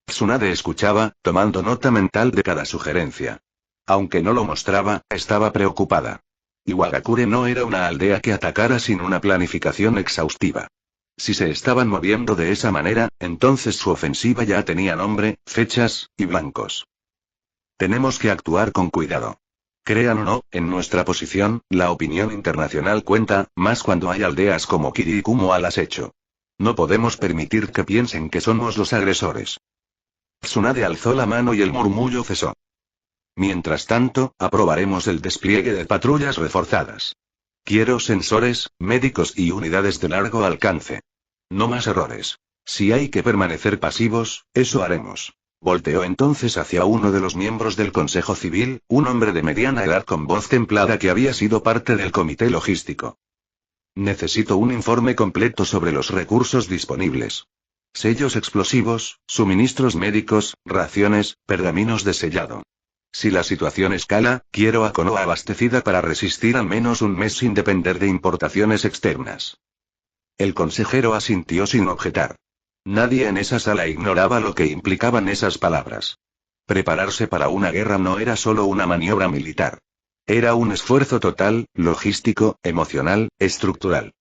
Tsunade escuchaba, tomando nota mental de cada sugerencia. Aunque no lo mostraba, estaba preocupada. Iwagakure no era una aldea que atacara sin una planificación exhaustiva. Si se estaban moviendo de esa manera, entonces su ofensiva ya tenía nombre, fechas, y blancos. Tenemos que actuar con cuidado. Crean o no, en nuestra posición, la opinión internacional cuenta, más cuando hay aldeas como Kirikumo al acecho. No podemos permitir que piensen que somos los agresores. Tsunade alzó la mano y el murmullo cesó. Mientras tanto, aprobaremos el despliegue de patrullas reforzadas. Quiero sensores, médicos y unidades de largo alcance. No más errores. Si hay que permanecer pasivos, eso haremos. Volteó entonces hacia uno de los miembros del Consejo Civil, un hombre de mediana edad con voz templada que había sido parte del comité logístico. Necesito un informe completo sobre los recursos disponibles. Sellos explosivos, suministros médicos, raciones, pergaminos de sellado. Si la situación escala, quiero a Konoha abastecida para resistir al menos un mes sin depender de importaciones externas. El consejero asintió sin objetar. Nadie en esa sala ignoraba lo que implicaban esas palabras. Prepararse para una guerra no era solo una maniobra militar. Era un esfuerzo total, logístico, emocional, estructural.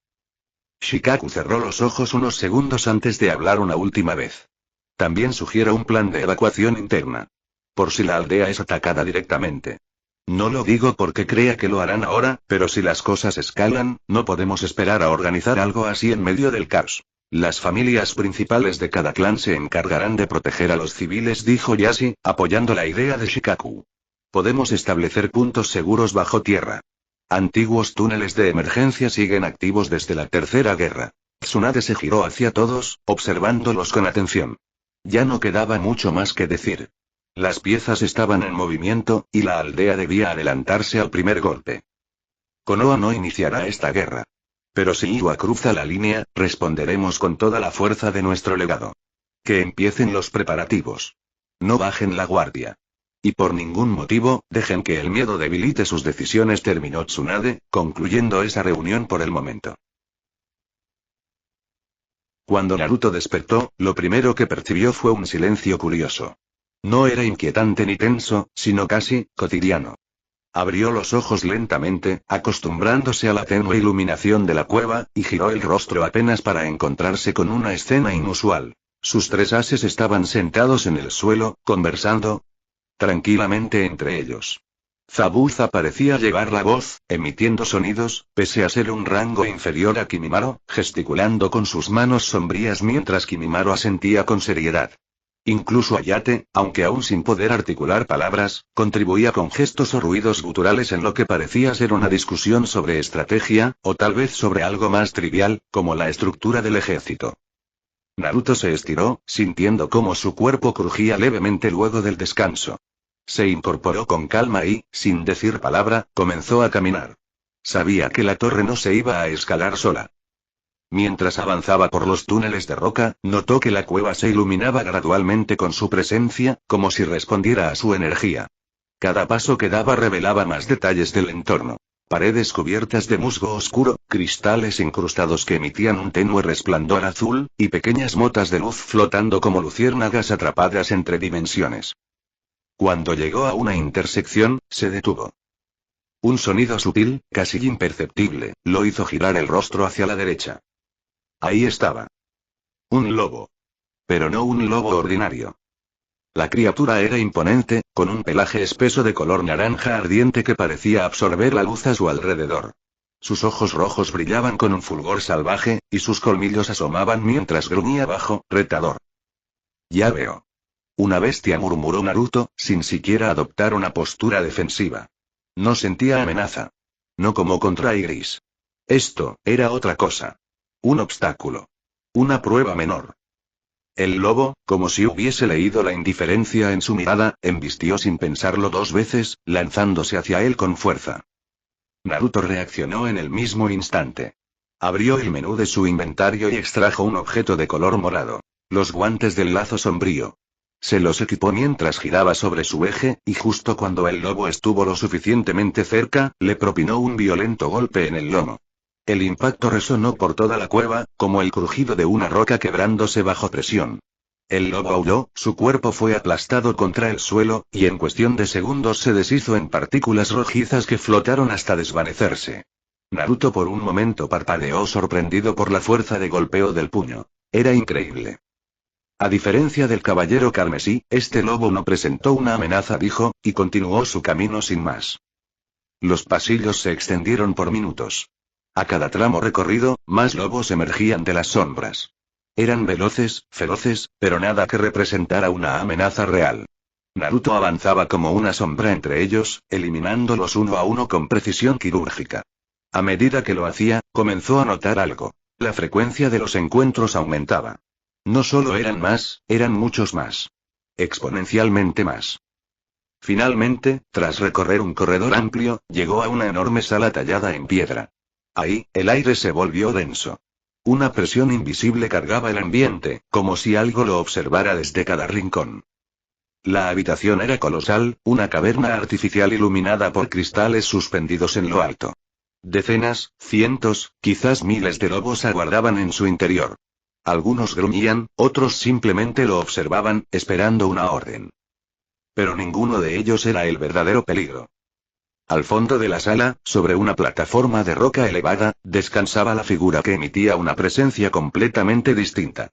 Shikaku cerró los ojos unos segundos antes de hablar una última vez. También sugiero un plan de evacuación interna. Por si la aldea es atacada directamente. No lo digo porque crea que lo harán ahora, pero si las cosas escalan, no podemos esperar a organizar algo así en medio del caos. Las familias principales de cada clan se encargarán de proteger a los civiles, dijo Yashi, apoyando la idea de Shikaku. Podemos establecer puntos seguros bajo tierra. Antiguos túneles de emergencia siguen activos desde la Tercera Guerra. Tsunade se giró hacia todos, observándolos con atención. Ya no quedaba mucho más que decir. Las piezas estaban en movimiento, y la aldea debía adelantarse al primer golpe. Konoha no iniciará esta guerra. Pero si Iwa cruza la línea, responderemos con toda la fuerza de nuestro legado. Que empiecen los preparativos. No bajen la guardia. Y por ningún motivo, dejen que el miedo debilite sus decisiones, terminó Tsunade, concluyendo esa reunión por el momento. Cuando Naruto despertó, lo primero que percibió fue un silencio curioso. No era inquietante ni tenso, sino casi cotidiano. Abrió los ojos lentamente, acostumbrándose a la tenue iluminación de la cueva, y giró el rostro apenas para encontrarse con una escena inusual. Sus 3 ases estaban sentados en el suelo, conversando tranquilamente entre ellos. Zabuza parecía llevar la voz, emitiendo sonidos, pese a ser un rango inferior a Kimimaro, gesticulando con sus manos sombrías mientras Kimimaro asentía con seriedad. Incluso Ayate, aunque aún sin poder articular palabras, contribuía con gestos o ruidos guturales en lo que parecía ser una discusión sobre estrategia, o tal vez sobre algo más trivial, como la estructura del ejército. Naruto se estiró, sintiendo cómo su cuerpo crujía levemente luego del descanso. Se incorporó con calma y, sin decir palabra, comenzó a caminar. Sabía que la torre no se iba a escalar sola. Mientras avanzaba por los túneles de roca, notó que la cueva se iluminaba gradualmente con su presencia, como si respondiera a su energía. Cada paso que daba revelaba más detalles del entorno. Paredes cubiertas de musgo oscuro, cristales incrustados que emitían un tenue resplandor azul, y pequeñas motas de luz flotando como luciérnagas atrapadas entre dimensiones. Cuando llegó a una intersección, se detuvo. Un sonido sutil, casi imperceptible, lo hizo girar el rostro hacia la derecha. Ahí estaba. Un lobo. Pero no un lobo ordinario. La criatura era imponente, con un pelaje espeso de color naranja ardiente que parecía absorber la luz a su alrededor. Sus ojos rojos brillaban con un fulgor salvaje, y sus colmillos asomaban mientras gruñía bajo, retador. Ya veo. Una bestia, murmuró Naruto, sin siquiera adoptar una postura defensiva. No sentía amenaza. No como contra Igris. Esto, era otra cosa. Un obstáculo. Una prueba menor. El lobo, como si hubiese leído la indiferencia en su mirada, embistió sin pensarlo 2 veces, lanzándose hacia él con fuerza. Naruto reaccionó en el mismo instante. Abrió el menú de su inventario y extrajo un objeto de color morado. Los guantes del lazo sombrío. Se los equipó mientras giraba sobre su eje, y justo cuando el lobo estuvo lo suficientemente cerca, le propinó un violento golpe en el lomo. El impacto resonó por toda la cueva, como el crujido de una roca quebrándose bajo presión. El lobo aulló, su cuerpo fue aplastado contra el suelo, y en cuestión de segundos se deshizo en partículas rojizas que flotaron hasta desvanecerse. Naruto por un momento parpadeó sorprendido por la fuerza de golpeo del puño. Era increíble. A diferencia del caballero carmesí, este lobo no presentó una amenaza, dijo, y continuó su camino sin más. Los pasillos se extendieron por minutos. A cada tramo recorrido, más lobos emergían de las sombras. Eran veloces, feroces, pero nada que representara una amenaza real. Naruto avanzaba como una sombra entre ellos, eliminándolos uno a uno con precisión quirúrgica. A medida que lo hacía, comenzó a notar algo. La frecuencia de los encuentros aumentaba. No solo eran más, eran muchos más. Exponencialmente más. Finalmente, tras recorrer un corredor amplio, llegó a una enorme sala tallada en piedra. Ahí, el aire se volvió denso. Una presión invisible cargaba el ambiente, como si algo lo observara desde cada rincón. La habitación era colosal, una caverna artificial iluminada por cristales suspendidos en lo alto. Decenas, cientos, quizás miles de lobos aguardaban en su interior. Algunos gruñían, otros simplemente lo observaban, esperando una orden. Pero ninguno de ellos era el verdadero peligro. Al fondo de la sala, sobre una plataforma de roca elevada, descansaba la figura que emitía una presencia completamente distinta.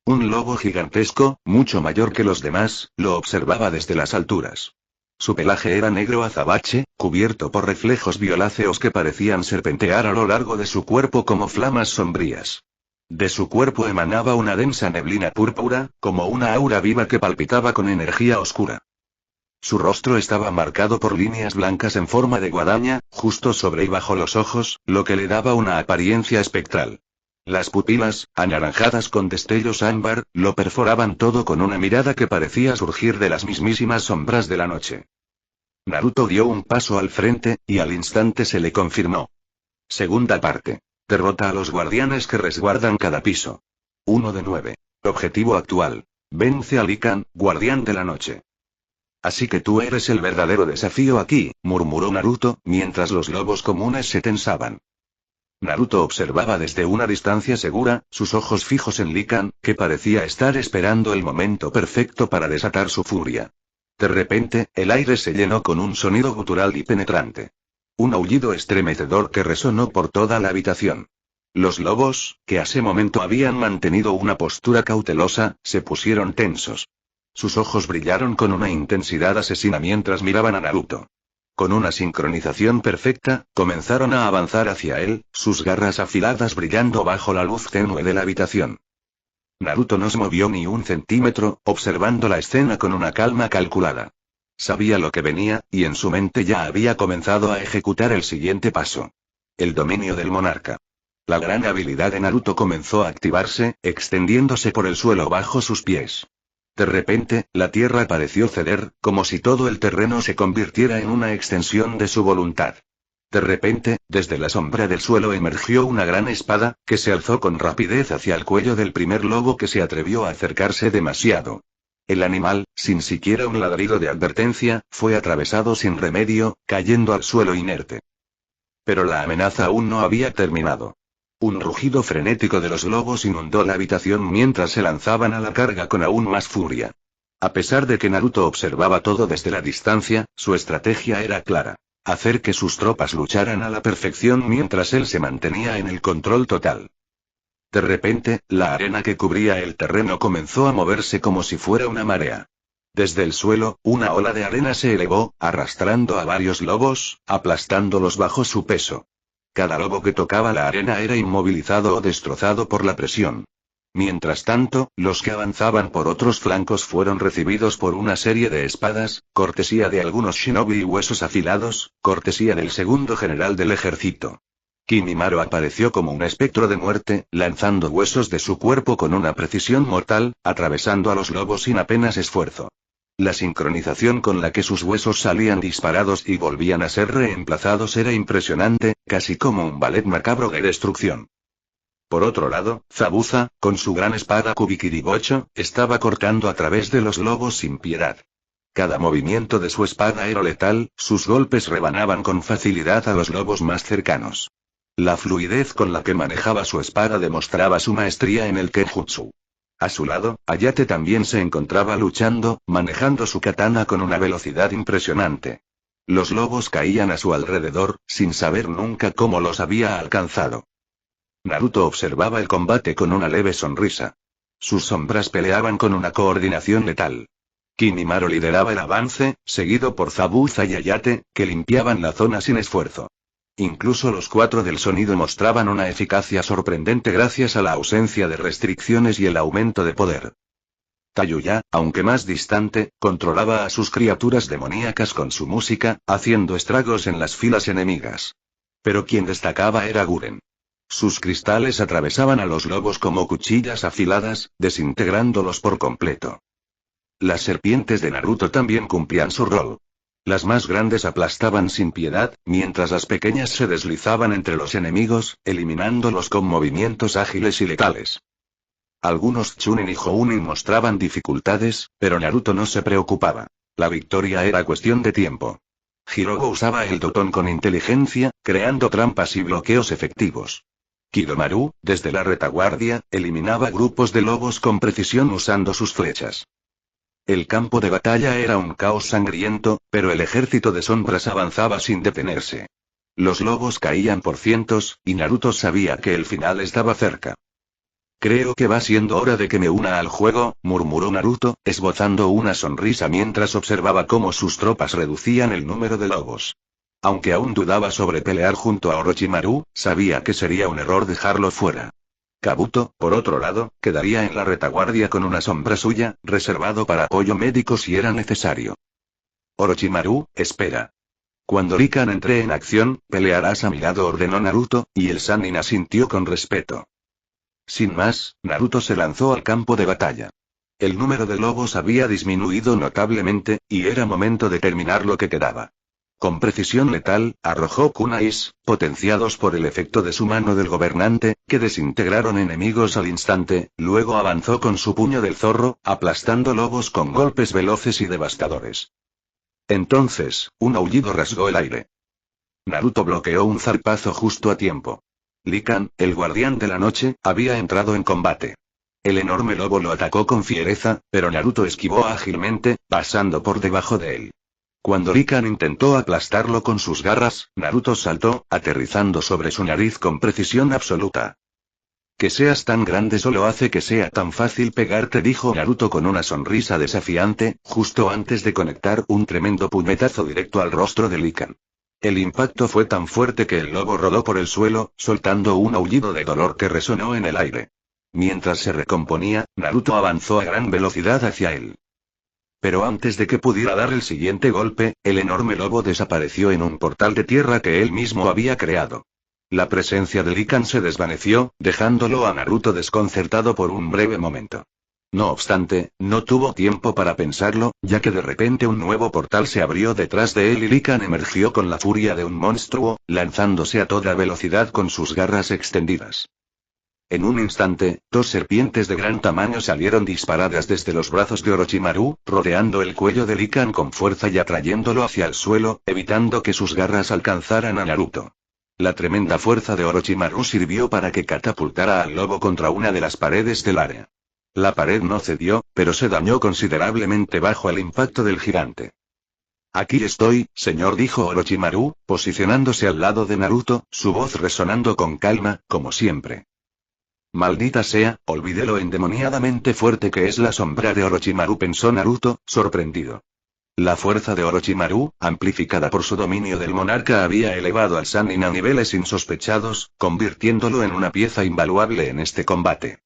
Un lobo gigantesco, mucho mayor que los demás, lo observaba desde las alturas. Su pelaje era negro azabache, cubierto por reflejos violáceos que parecían serpentear a lo largo de su cuerpo como flamas sombrías. De su cuerpo emanaba una densa neblina púrpura, como una aura viva que palpitaba con energía oscura. Su rostro estaba marcado por líneas blancas en forma de guadaña, justo sobre y bajo los ojos, lo que le daba una apariencia espectral. Las pupilas, anaranjadas con destellos ámbar, lo perforaban todo con una mirada que parecía surgir de las mismísimas sombras de la noche. Naruto dio un paso al frente, y al instante se le confirmó. Segunda parte. Derrota a los guardianes que resguardan cada piso. 1 de 9. Objetivo actual. Vence a Lican, guardián de la noche. Así que tú eres el verdadero desafío aquí, murmuró Naruto, mientras los lobos comunes se tensaban. Naruto observaba desde una distancia segura, sus ojos fijos en Lican, que parecía estar esperando el momento perfecto para desatar su furia. De repente, el aire se llenó con un sonido gutural y penetrante. Un aullido estremecedor que resonó por toda la habitación. Los lobos, que hace momento habían mantenido una postura cautelosa, se pusieron tensos. Sus ojos brillaron con una intensidad asesina mientras miraban a Naruto. Con una sincronización perfecta, comenzaron a avanzar hacia él, sus garras afiladas brillando bajo la luz tenue de la habitación. Naruto no se movió ni un centímetro, observando la escena con una calma calculada. Sabía lo que venía, y en su mente ya había comenzado a ejecutar el siguiente paso. El dominio del monarca. La gran habilidad de Naruto comenzó a activarse, extendiéndose por el suelo bajo sus pies. De repente, la tierra pareció ceder, como si todo el terreno se convirtiera en una extensión de su voluntad. De repente, desde la sombra del suelo emergió una gran espada, que se alzó con rapidez hacia el cuello del primer lobo que se atrevió a acercarse demasiado. El animal, sin siquiera un ladrido de advertencia, fue atravesado sin remedio, cayendo al suelo inerte. Pero la amenaza aún no había terminado. Un rugido frenético de los lobos inundó la habitación mientras se lanzaban a la carga con aún más furia. A pesar de que Naruto observaba todo desde la distancia, su estrategia era clara: hacer que sus tropas lucharan a la perfección mientras él se mantenía en el control total. De repente, la arena que cubría el terreno comenzó a moverse como si fuera una marea. Desde el suelo, una ola de arena se elevó, arrastrando a varios lobos, aplastándolos bajo su peso. Cada lobo que tocaba la arena era inmovilizado o destrozado por la presión. Mientras tanto, los que avanzaban por otros flancos fueron recibidos por una serie de espadas, cortesía de algunos shinobi y huesos afilados, cortesía del segundo general del ejército. Kimimaro apareció como un espectro de muerte, lanzando huesos de su cuerpo con una precisión mortal, atravesando a los lobos sin apenas esfuerzo. La sincronización con la que sus huesos salían disparados y volvían a ser reemplazados era impresionante, casi como un ballet macabro de destrucción. Por otro lado, Zabuza, con su gran espada Kubikiribocho, estaba cortando a través de los lobos sin piedad. Cada movimiento de su espada era letal, sus golpes rebanaban con facilidad a los lobos más cercanos. La fluidez con la que manejaba su espada demostraba su maestría en el Kenjutsu. A su lado, Hayate también se encontraba luchando, manejando su katana con una velocidad impresionante. Los lobos caían a su alrededor, sin saber nunca cómo los había alcanzado. Naruto observaba el combate con una leve sonrisa. Sus sombras peleaban con una coordinación letal. Kimimaro lideraba el avance, seguido por Zabuza y Hayate, que limpiaban la zona sin esfuerzo. Incluso los 4 del sonido mostraban una eficacia sorprendente gracias a la ausencia de restricciones y el aumento de poder. Tayuya, aunque más distante, controlaba a sus criaturas demoníacas con su música, haciendo estragos en las filas enemigas. Pero quien destacaba era Guren. Sus cristales atravesaban a los lobos como cuchillas afiladas, desintegrándolos por completo. Las serpientes de Naruto también cumplían su rol. Las más grandes aplastaban sin piedad, mientras las pequeñas se deslizaban entre los enemigos, eliminándolos con movimientos ágiles y letales. Algunos Chunin y Jounin mostraban dificultades, pero Naruto no se preocupaba. La victoria era cuestión de tiempo. Hirogo usaba el Doton con inteligencia, creando trampas y bloqueos efectivos. Kidomaru, desde la retaguardia, eliminaba grupos de lobos con precisión usando sus flechas. El campo de batalla era un caos sangriento, pero el ejército de sombras avanzaba sin detenerse. Los lobos caían por cientos, y Naruto sabía que el final estaba cerca. Creo que va siendo hora de que me una al juego, murmuró Naruto, esbozando una sonrisa mientras observaba cómo sus tropas reducían el número de lobos. Aunque aún dudaba sobre pelear junto a Orochimaru, sabía que sería un error dejarlo fuera. Kabuto, por otro lado, quedaría en la retaguardia con una sombra suya, reservado para apoyo médico si era necesario. Orochimaru, espera. Cuando Lican entre en acción, pelearás a mi lado, ordenó Naruto, y el Sannin asintió con respeto. Sin más, Naruto se lanzó al campo de batalla. El número de lobos había disminuido notablemente, y era momento de terminar lo que quedaba. Con precisión letal, arrojó kunais, potenciados por el efecto de su mano del gobernante, que desintegraron enemigos al instante, luego avanzó con su puño del zorro, aplastando lobos con golpes veloces y devastadores. Entonces, un aullido rasgó el aire. Naruto bloqueó un zarpazo justo a tiempo. Likan, el guardián de la noche, había entrado en combate. El enorme lobo lo atacó con fiereza, pero Naruto esquivó ágilmente, pasando por debajo de él. Cuando Likan intentó aplastarlo con sus garras, Naruto saltó, aterrizando sobre su nariz con precisión absoluta. Que seas tan grande solo hace que sea tan fácil pegarte, dijo Naruto con una sonrisa desafiante, justo antes de conectar un tremendo puñetazo directo al rostro de Likan. El impacto fue tan fuerte que el lobo rodó por el suelo, soltando un aullido de dolor que resonó en el aire. Mientras se recomponía, Naruto avanzó a gran velocidad hacia él. Pero antes de que pudiera dar el siguiente golpe, el enorme lobo desapareció en un portal de tierra que él mismo había creado. La presencia de Likan se desvaneció, dejándolo a Naruto desconcertado por un breve momento. No obstante, no tuvo tiempo para pensarlo, ya que de repente un nuevo portal se abrió detrás de él y Likan emergió con la furia de un monstruo, lanzándose a toda velocidad con sus garras extendidas. En un instante, dos serpientes de gran tamaño salieron disparadas desde los brazos de Orochimaru, rodeando el cuello de Likan con fuerza y atrayéndolo hacia el suelo, evitando que sus garras alcanzaran a Naruto. La tremenda fuerza de Orochimaru sirvió para que catapultara al lobo contra una de las paredes del área. La pared no cedió, pero se dañó considerablemente bajo el impacto del gigante. Aquí estoy, señor, dijo Orochimaru, posicionándose al lado de Naruto, su voz resonando con calma, como siempre. Maldita sea, olvidé lo endemoniadamente fuerte que es la sombra de Orochimaru, pensó Naruto, sorprendido. La fuerza de Orochimaru, amplificada por su dominio del monarca, había elevado al Sannin a niveles insospechados, convirtiéndolo en una pieza invaluable en este combate.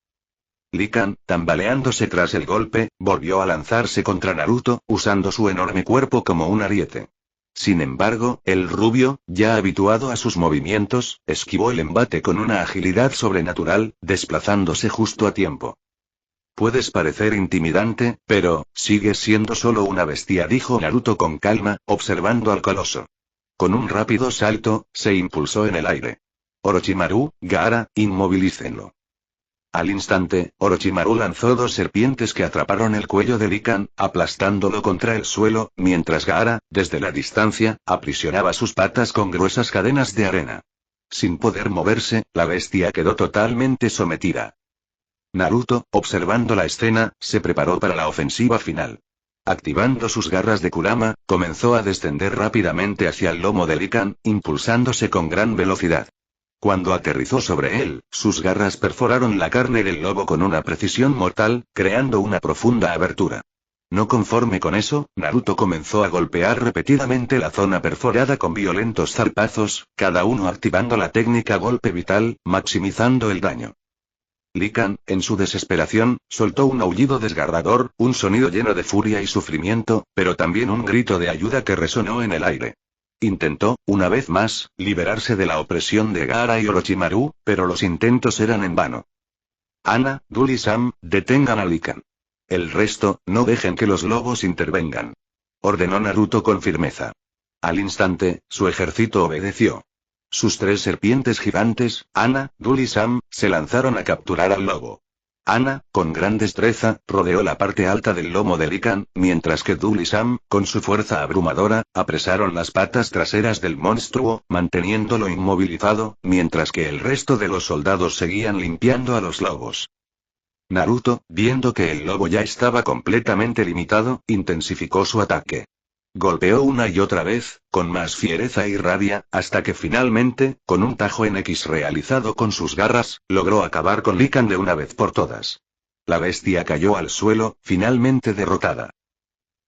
Likan, tambaleándose tras el golpe, volvió a lanzarse contra Naruto, usando su enorme cuerpo como un ariete. Sin embargo, el rubio, ya habituado a sus movimientos, esquivó el embate con una agilidad sobrenatural, desplazándose justo a tiempo. Puedes parecer intimidante, pero, sigues siendo solo una bestia, dijo Naruto con calma, observando al coloso. Con un rápido salto, se impulsó en el aire. Orochimaru, Gaara, inmovilícenlo. Al instante, Orochimaru lanzó dos serpientes que atraparon el cuello de Likan, aplastándolo contra el suelo, mientras Gaara, desde la distancia, aprisionaba sus patas con gruesas cadenas de arena. Sin poder moverse, la bestia quedó totalmente sometida. Naruto, observando la escena, se preparó para la ofensiva final. Activando sus garras de Kurama, comenzó a descender rápidamente hacia el lomo de Likan, impulsándose con gran velocidad. Cuando aterrizó sobre él, sus garras perforaron la carne del lobo con una precisión mortal, creando una profunda abertura. No conforme con eso, Naruto comenzó a golpear repetidamente la zona perforada con violentos zarpazos, cada uno activando la técnica golpe vital, maximizando el daño. Likan, en su desesperación, soltó un aullido desgarrador, un sonido lleno de furia y sufrimiento, pero también un grito de ayuda que resonó en el aire. Intentó, una vez más, liberarse de la opresión de Gaara y Orochimaru, pero los intentos eran en vano. Ana, Dul y Sam, detengan a Likan. El resto, no dejen que los lobos intervengan. Ordenó Naruto con firmeza. Al instante, su ejército obedeció. Sus tres serpientes gigantes, Ana, Dul y Sam, se lanzaron a capturar al lobo. Ana, con gran destreza, rodeó la parte alta del lomo de Likan, mientras que Dul y Sam, con su fuerza abrumadora, apresaron las patas traseras del monstruo, manteniéndolo inmovilizado, mientras que el resto de los soldados seguían limpiando a los lobos. Naruto, viendo que el lobo ya estaba completamente limitado, intensificó su ataque. Golpeó una y otra vez, con más fiereza y rabia, hasta que finalmente, con un tajo en X realizado con sus garras, logró acabar con Likan de una vez por todas. La bestia cayó al suelo, finalmente derrotada.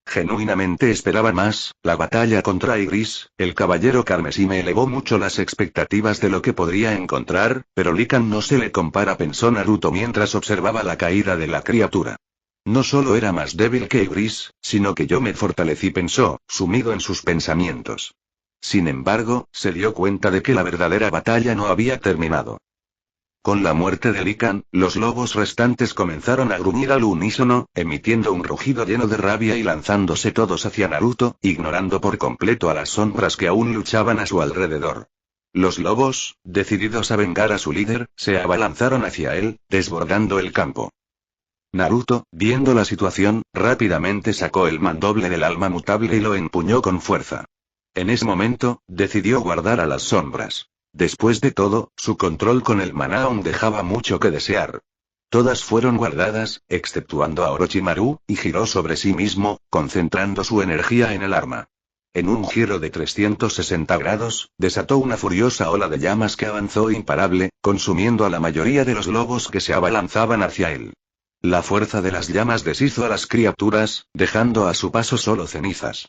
Genuinamente esperaba más, la batalla contra Igris, el caballero carmesí, me elevó mucho las expectativas de lo que podría encontrar, pero Likan no se le compara, pensó Naruto mientras observaba la caída de la criatura. No solo era más débil que Igris, sino que yo me fortalecí, pensó, sumido en sus pensamientos. Sin embargo, se dio cuenta de que la verdadera batalla no había terminado. Con la muerte de Lican, los lobos restantes comenzaron a gruñir al unísono, emitiendo un rugido lleno de rabia y lanzándose todos hacia Naruto, ignorando por completo a las sombras que aún luchaban a su alrededor. Los lobos, decididos a vengar a su líder, se abalanzaron hacia él, desbordando el campo. Naruto, viendo la situación, rápidamente sacó el mandoble del alma mutable y lo empuñó con fuerza. En ese momento, decidió guardar a las sombras. Después de todo, su control con el maná aún dejaba mucho que desear. Todas fueron guardadas, exceptuando a Orochimaru, y giró sobre sí mismo, concentrando su energía en el arma. En un giro de 360 grados, desató una furiosa ola de llamas que avanzó imparable, consumiendo a la mayoría de los lobos que se abalanzaban hacia él. La fuerza de las llamas deshizo a las criaturas, dejando a su paso solo cenizas.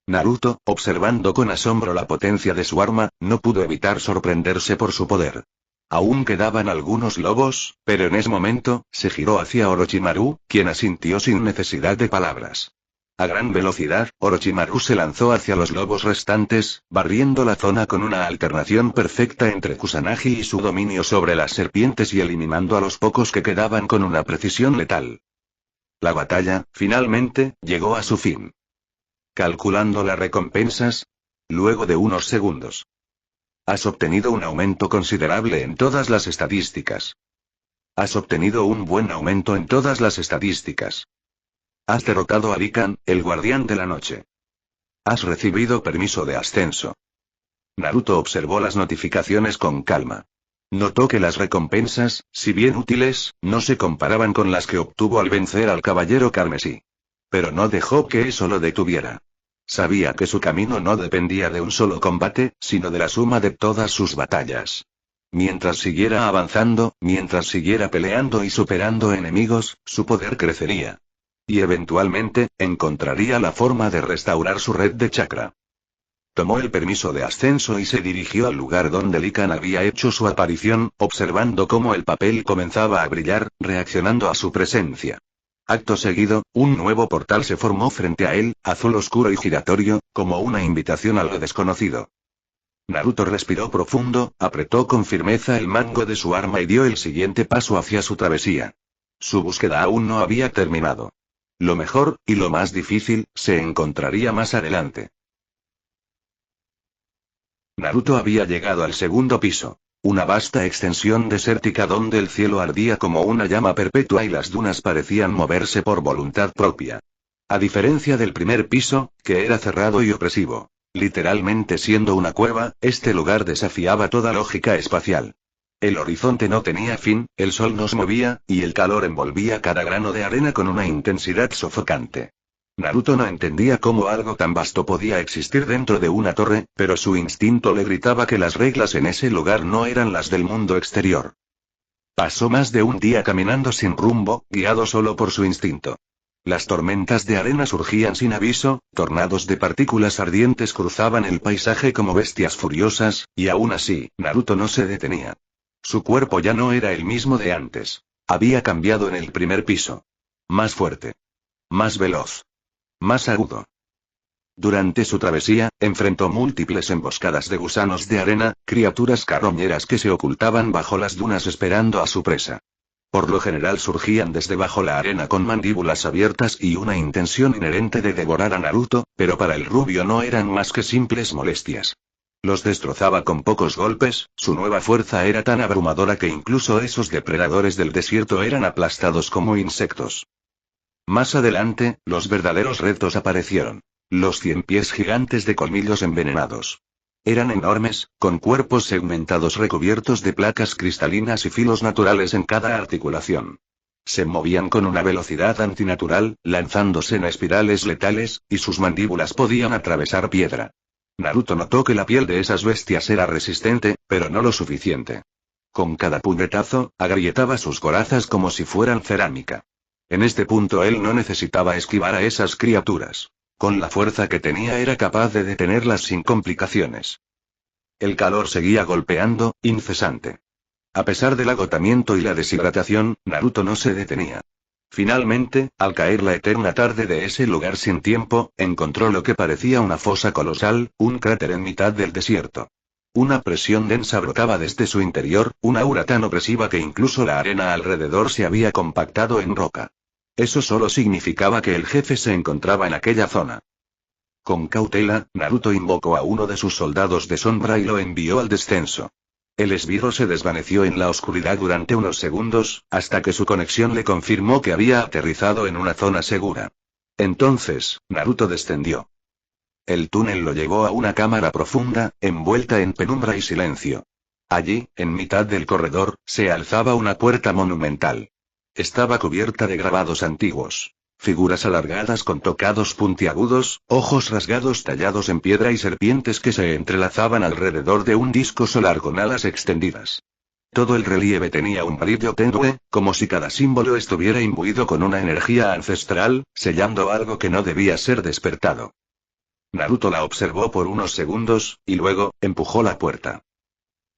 Naruto, observando con asombro la potencia de su arma, no pudo evitar sorprenderse por su poder. Aún quedaban algunos lobos, pero en ese momento, se giró hacia Orochimaru, quien asintió sin necesidad de palabras. A gran velocidad, Orochimaru se lanzó hacia los lobos restantes, barriendo la zona con una alternación perfecta entre Kusanagi y su dominio sobre las serpientes y eliminando a los pocos que quedaban con una precisión letal. La batalla, finalmente, llegó a su fin. Calculando las recompensas. Luego de unos segundos. Has obtenido un aumento considerable en todas las estadísticas. Has obtenido un buen aumento en todas las estadísticas. Has derrotado a Lican, el guardián de la noche. Has recibido permiso de ascenso. Naruto observó las notificaciones con calma. Notó que las recompensas, si bien útiles, no se comparaban con las que obtuvo al vencer al caballero carmesí. Pero no dejó que eso lo detuviera. Sabía que su camino no dependía de un solo combate, sino de la suma de todas sus batallas. Mientras siguiera avanzando, mientras siguiera peleando y superando enemigos, su poder crecería. Y eventualmente, encontraría la forma de restaurar su red de chakra. Tomó el permiso de ascenso y se dirigió al lugar donde Lican había hecho su aparición, observando cómo el papel comenzaba a brillar, reaccionando a su presencia. Acto seguido, un nuevo portal se formó frente a él, azul oscuro y giratorio, como una invitación a lo desconocido. Naruto respiró profundo, apretó con firmeza el mango de su arma y dio el siguiente paso hacia su travesía. Su búsqueda aún no había terminado. Lo mejor, y lo más difícil, se encontraría más adelante. Naruto había llegado al segundo piso. Una vasta extensión desértica donde el cielo ardía como una llama perpetua y las dunas parecían moverse por voluntad propia. A diferencia del primer piso, que era cerrado y opresivo, literalmente siendo una cueva, este lugar desafiaba toda lógica espacial. El horizonte no tenía fin, el sol nos movía, y el calor envolvía cada grano de arena con una intensidad sofocante. Naruto no entendía cómo algo tan vasto podía existir dentro de una torre, pero su instinto le gritaba que las reglas en ese lugar no eran las del mundo exterior. Pasó más de un día caminando sin rumbo, guiado solo por su instinto. Las tormentas de arena surgían sin aviso, tornados de partículas ardientes cruzaban el paisaje como bestias furiosas, y aún así, Naruto no se detenía. Su cuerpo ya no era el mismo de antes. Había cambiado en el primer piso. Más fuerte. Más veloz. Más agudo. Durante su travesía, enfrentó múltiples emboscadas de gusanos de arena, criaturas carroñeras que se ocultaban bajo las dunas esperando a su presa. Por lo general surgían desde bajo la arena con mandíbulas abiertas y una intención inherente de devorar a Naruto, pero para el rubio no eran más que simples molestias. Los destrozaba con pocos golpes, su nueva fuerza era tan abrumadora que incluso esos depredadores del desierto eran aplastados como insectos. Más adelante, los verdaderos retos aparecieron. Los 100 pies gigantes de colmillos envenenados. Eran enormes, con cuerpos segmentados recubiertos de placas cristalinas y filos naturales en cada articulación. Se movían con una velocidad antinatural, lanzándose en espirales letales, y sus mandíbulas podían atravesar piedra. Naruto notó que la piel de esas bestias era resistente, pero no lo suficiente. Con cada puñetazo, agrietaba sus corazas como si fueran cerámica. En este punto él no necesitaba esquivar a esas criaturas. Con la fuerza que tenía era capaz de detenerlas sin complicaciones. El calor seguía golpeando, incesante. A pesar del agotamiento y la deshidratación, Naruto no se detenía. Finalmente, al caer la eterna tarde de ese lugar sin tiempo, encontró lo que parecía una fosa colosal, un cráter en mitad del desierto. Una presión densa brotaba desde su interior, una aura tan opresiva que incluso la arena alrededor se había compactado en roca. Eso solo significaba que el jefe se encontraba en aquella zona. Con cautela, Naruto invocó a uno de sus soldados de sombra y lo envió al descenso. El esbirro se desvaneció en la oscuridad durante unos segundos, hasta que su conexión le confirmó que había aterrizado en una zona segura. Entonces, Naruto descendió. El túnel lo llevó a una cámara profunda, envuelta en penumbra y silencio. Allí, en mitad del corredor, se alzaba una puerta monumental. Estaba cubierta de grabados antiguos. Figuras alargadas con tocados puntiagudos, ojos rasgados tallados en piedra y serpientes que se entrelazaban alrededor de un disco solar con alas extendidas. Todo el relieve tenía un brillo tenue, como si cada símbolo estuviera imbuido con una energía ancestral, sellando algo que no debía ser despertado. Naruto la observó por unos segundos, y luego, empujó la puerta.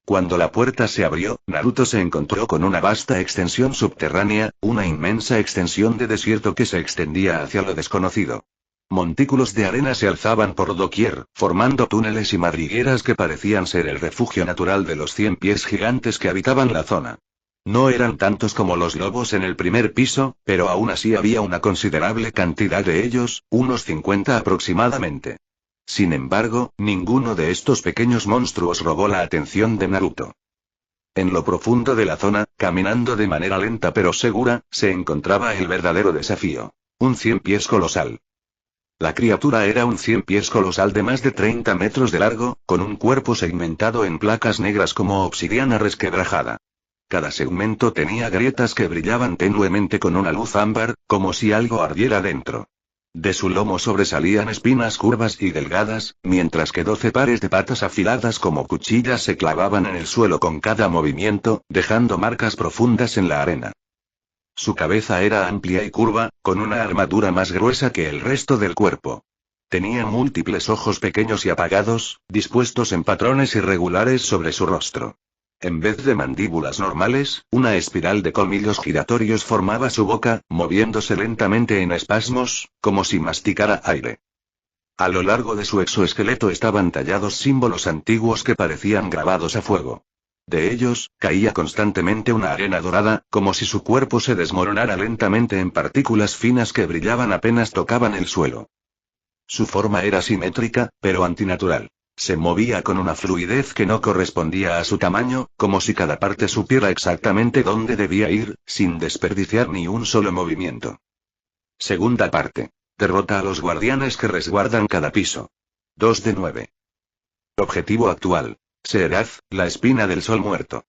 Cuando la puerta se abrió, Naruto se encontró con una vasta extensión subterránea, una inmensa extensión de desierto que se extendía hacia lo desconocido. Montículos de arena se alzaban por doquier, formando túneles y madrigueras que parecían ser el refugio natural de los 100 pies gigantes que habitaban la zona. No eran tantos como los lobos en el primer piso, pero aún así había una considerable cantidad de ellos, unos 50 aproximadamente. Sin embargo, ninguno de estos pequeños monstruos robó la atención de Naruto. En lo profundo de la zona, caminando de manera lenta pero segura, se encontraba el verdadero desafío. Un 100 pies colosal. La criatura era un 100 pies colosal de más de 30 metros de largo, con un cuerpo segmentado en placas negras como obsidiana resquebrajada. Cada segmento tenía grietas que brillaban tenuemente con una luz ámbar, como si algo ardiera dentro. De su lomo sobresalían espinas curvas y delgadas, mientras que 12 pares de patas afiladas como cuchillas se clavaban en el suelo con cada movimiento, dejando marcas profundas en la arena. Su cabeza era amplia y curva, con una armadura más gruesa que el resto del cuerpo. Tenía múltiples ojos pequeños y apagados, dispuestos en patrones irregulares sobre su rostro. En vez de mandíbulas normales, una espiral de colmillos giratorios formaba su boca, moviéndose lentamente en espasmos, como si masticara aire. A lo largo de su exoesqueleto estaban tallados símbolos antiguos que parecían grabados a fuego. De ellos, caía constantemente una arena dorada, como si su cuerpo se desmoronara lentamente en partículas finas que brillaban apenas tocaban el suelo. Su forma era simétrica, pero antinatural. Se movía con una fluidez que no correspondía a su tamaño, como si cada parte supiera exactamente dónde debía ir, sin desperdiciar ni un solo movimiento. Segunda parte. Derrota a los guardianes que resguardan cada piso. 2 de 9. Objetivo actual. Seerath, la espina del sol muerto.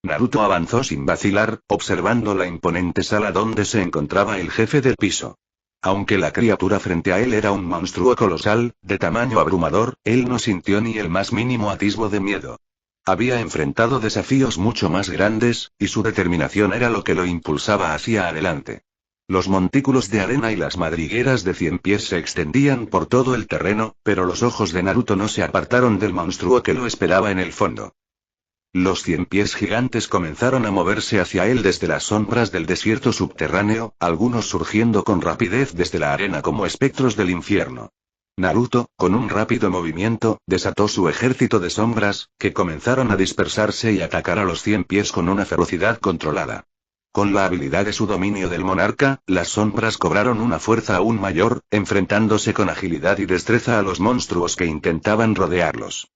Naruto avanzó sin vacilar, observando la imponente sala donde se encontraba el jefe del piso. Aunque la criatura frente a él era un monstruo colosal, de tamaño abrumador, él no sintió ni el más mínimo atisbo de miedo. Había enfrentado desafíos mucho más grandes, y su determinación era lo que lo impulsaba hacia adelante. Los montículos de arena y las madrigueras de 100 pies se extendían por todo el terreno, pero los ojos de Naruto no se apartaron del monstruo que lo esperaba en el fondo. Los 100 pies gigantes comenzaron a moverse hacia él desde las sombras del desierto subterráneo, algunos surgiendo con rapidez desde la arena como espectros del infierno. Naruto, con un rápido movimiento, desató su ejército de sombras, que comenzaron a dispersarse y atacar a los 100 pies con una ferocidad controlada. Con la habilidad de su dominio del monarca, las sombras cobraron una fuerza aún mayor, enfrentándose con agilidad y destreza a los monstruos que intentaban rodearlos.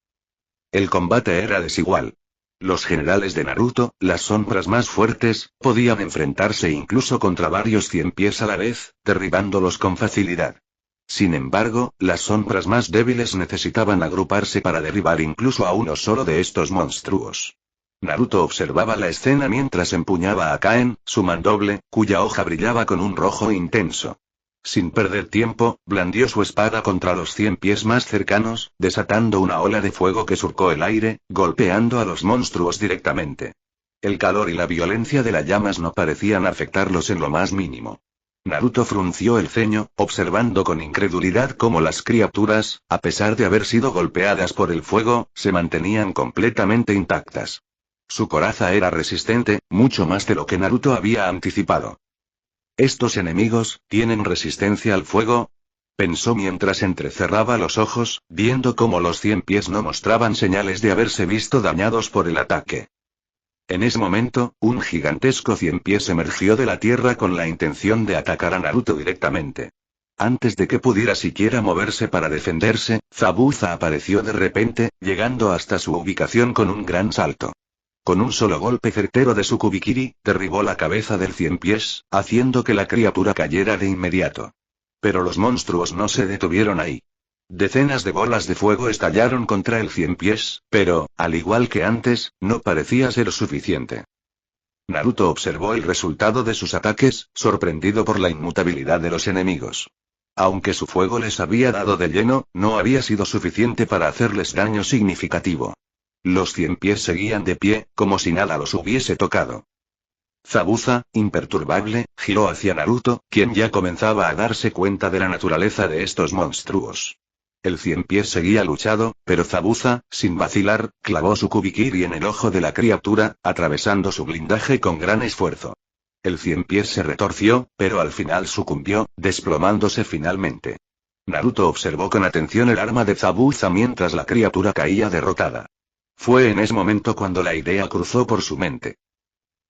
El combate era desigual. Los generales de Naruto, las sombras más fuertes, podían enfrentarse incluso contra varios 100 pies a la vez, derribándolos con facilidad. Sin embargo, las sombras más débiles necesitaban agruparse para derribar incluso a uno solo de estos monstruos. Naruto observaba la escena mientras empuñaba a Kaen, su mandoble, cuya hoja brillaba con un rojo intenso. Sin perder tiempo, blandió su espada contra los 100 pies más cercanos, desatando una ola de fuego que surcó el aire, golpeando a los monstruos directamente. El calor y la violencia de las llamas no parecían afectarlos en lo más mínimo. Naruto frunció el ceño, observando con incredulidad cómo las criaturas, a pesar de haber sido golpeadas por el fuego, se mantenían completamente intactas. Su coraza era resistente, mucho más de lo que Naruto había anticipado. ¿Estos enemigos tienen resistencia al fuego? Pensó mientras entrecerraba los ojos, viendo cómo los 100 pies no mostraban señales de haberse visto dañados por el ataque. En ese momento, un gigantesco 100 pies emergió de la tierra con la intención de atacar a Naruto directamente. Antes de que pudiera siquiera moverse para defenderse, Zabuza apareció de repente, llegando hasta su ubicación con un gran salto. Con un solo golpe certero de su Kubikiri, derribó la cabeza del 100 pies, haciendo que la criatura cayera de inmediato. Pero los monstruos no se detuvieron ahí. Decenas de bolas de fuego estallaron contra el 100 pies, pero, al igual que antes, no parecía ser suficiente. Naruto observó el resultado de sus ataques, sorprendido por la inmutabilidad de los enemigos. Aunque su fuego les había dado de lleno, no había sido suficiente para hacerles daño significativo. Los 100 pies seguían de pie, como si nada los hubiese tocado. Zabuza, imperturbable, giró hacia Naruto, quien ya comenzaba a darse cuenta de la naturaleza de estos monstruos. El 100 pies seguía luchado, pero Zabuza, sin vacilar, clavó su Kubikiri en el ojo de la criatura, atravesando su blindaje con gran esfuerzo. El 100 pies se retorció, pero al final sucumbió, desplomándose finalmente. Naruto observó con atención el arma de Zabuza mientras la criatura caía derrotada. Fue en ese momento cuando la idea cruzó por su mente.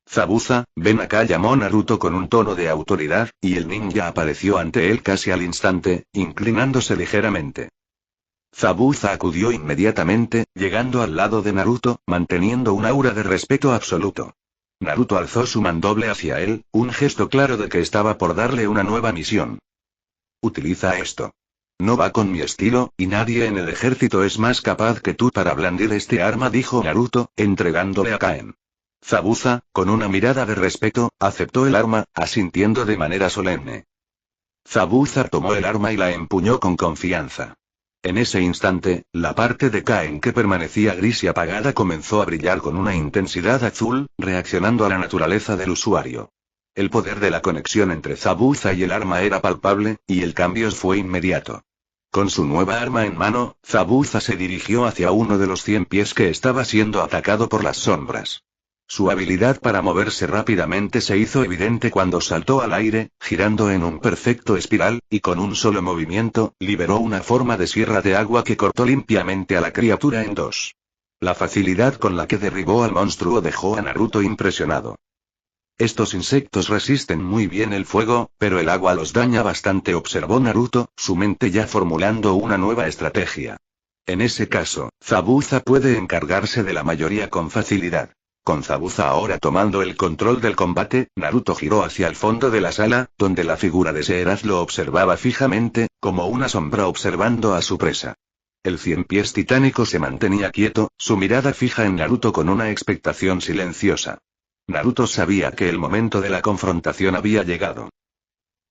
Zabuza, ven acá, llamó Naruto con un tono de autoridad, y el ninja apareció ante él casi al instante, inclinándose ligeramente. Zabuza acudió inmediatamente, llegando al lado de Naruto, manteniendo un aura de respeto absoluto. Naruto alzó su mandoble hacia él, un gesto claro de que estaba por darle una nueva misión. Utiliza esto. No va con mi estilo, y nadie en el ejército es más capaz que tú para blandir este arma, dijo Naruto, entregándole a Kaen. Zabuza, con una mirada de respeto, aceptó el arma, asintiendo de manera solemne. Zabuza tomó el arma y la empuñó con confianza. En ese instante, la parte de Kaen que permanecía gris y apagada comenzó a brillar con una intensidad azul, reaccionando a la naturaleza del usuario. El poder de la conexión entre Zabuza y el arma era palpable, y el cambio fue inmediato. Con su nueva arma en mano, Zabuza se dirigió hacia uno de los 100 pies que estaba siendo atacado por las sombras. Su habilidad para moverse rápidamente se hizo evidente cuando saltó al aire, girando en un perfecto espiral, y con un solo movimiento, liberó una forma de sierra de agua que cortó limpiamente a la criatura en dos. La facilidad con la que derribó al monstruo dejó a Naruto impresionado. Estos insectos resisten muy bien el fuego, pero el agua los daña bastante, observó Naruto, su mente ya formulando una nueva estrategia. En ese caso, Zabuza puede encargarse de la mayoría con facilidad. Con Zabuza ahora tomando el control del combate, Naruto giró hacia el fondo de la sala, donde la figura de Seraz lo observaba fijamente, como una sombra observando a su presa. El 100 pies titánico se mantenía quieto, su mirada fija en Naruto con una expectación silenciosa. Naruto sabía que el momento de la confrontación había llegado.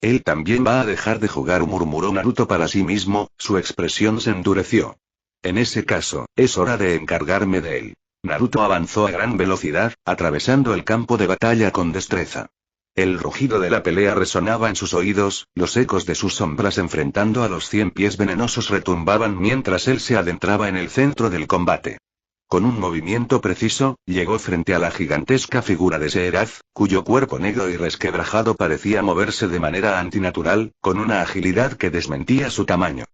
Él también va a dejar de jugar, murmuró Naruto para sí mismo, su expresión se endureció. En ese caso, es hora de encargarme de él. Naruto avanzó a gran velocidad, atravesando el campo de batalla con destreza. El rugido de la pelea resonaba en sus oídos, los ecos de sus sombras enfrentando a los 100 pies venenosos retumbaban mientras él se adentraba en el centro del combate. Con un movimiento preciso, llegó frente a la gigantesca figura de Seraz, cuyo cuerpo negro y resquebrajado parecía moverse de manera antinatural, con una agilidad que desmentía su tamaño.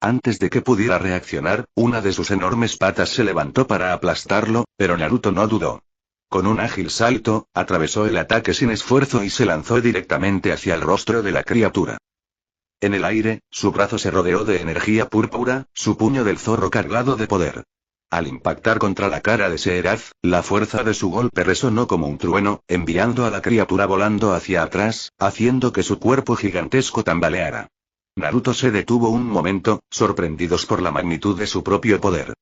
Antes de que pudiera reaccionar, una de sus enormes patas se levantó para aplastarlo, pero Naruto no dudó. Con un ágil salto, atravesó el ataque sin esfuerzo y se lanzó directamente hacia el rostro de la criatura. En el aire, su brazo se rodeó de energía púrpura, su puño del zorro cargado de poder. Al impactar contra la cara de Seraz, la fuerza de su golpe resonó como un trueno, enviando a la criatura volando hacia atrás, haciendo que su cuerpo gigantesco tambaleara. Naruto se detuvo un momento, sorprendidos por la magnitud de su propio poder.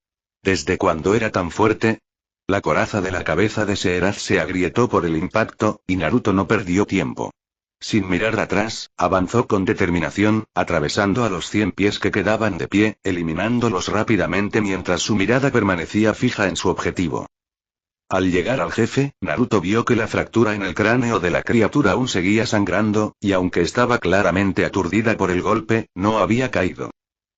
¿Desde cuándo era tan fuerte? La coraza de la cabeza de Seraz se agrietó por el impacto, y Naruto no perdió tiempo. Sin mirar atrás, avanzó con determinación, atravesando a los 100 pies que quedaban de pie, eliminándolos rápidamente mientras su mirada permanecía fija en su objetivo. Al llegar al jefe, Naruto vio que la fractura en el cráneo de la criatura aún seguía sangrando, y aunque estaba claramente aturdida por el golpe, no había caído.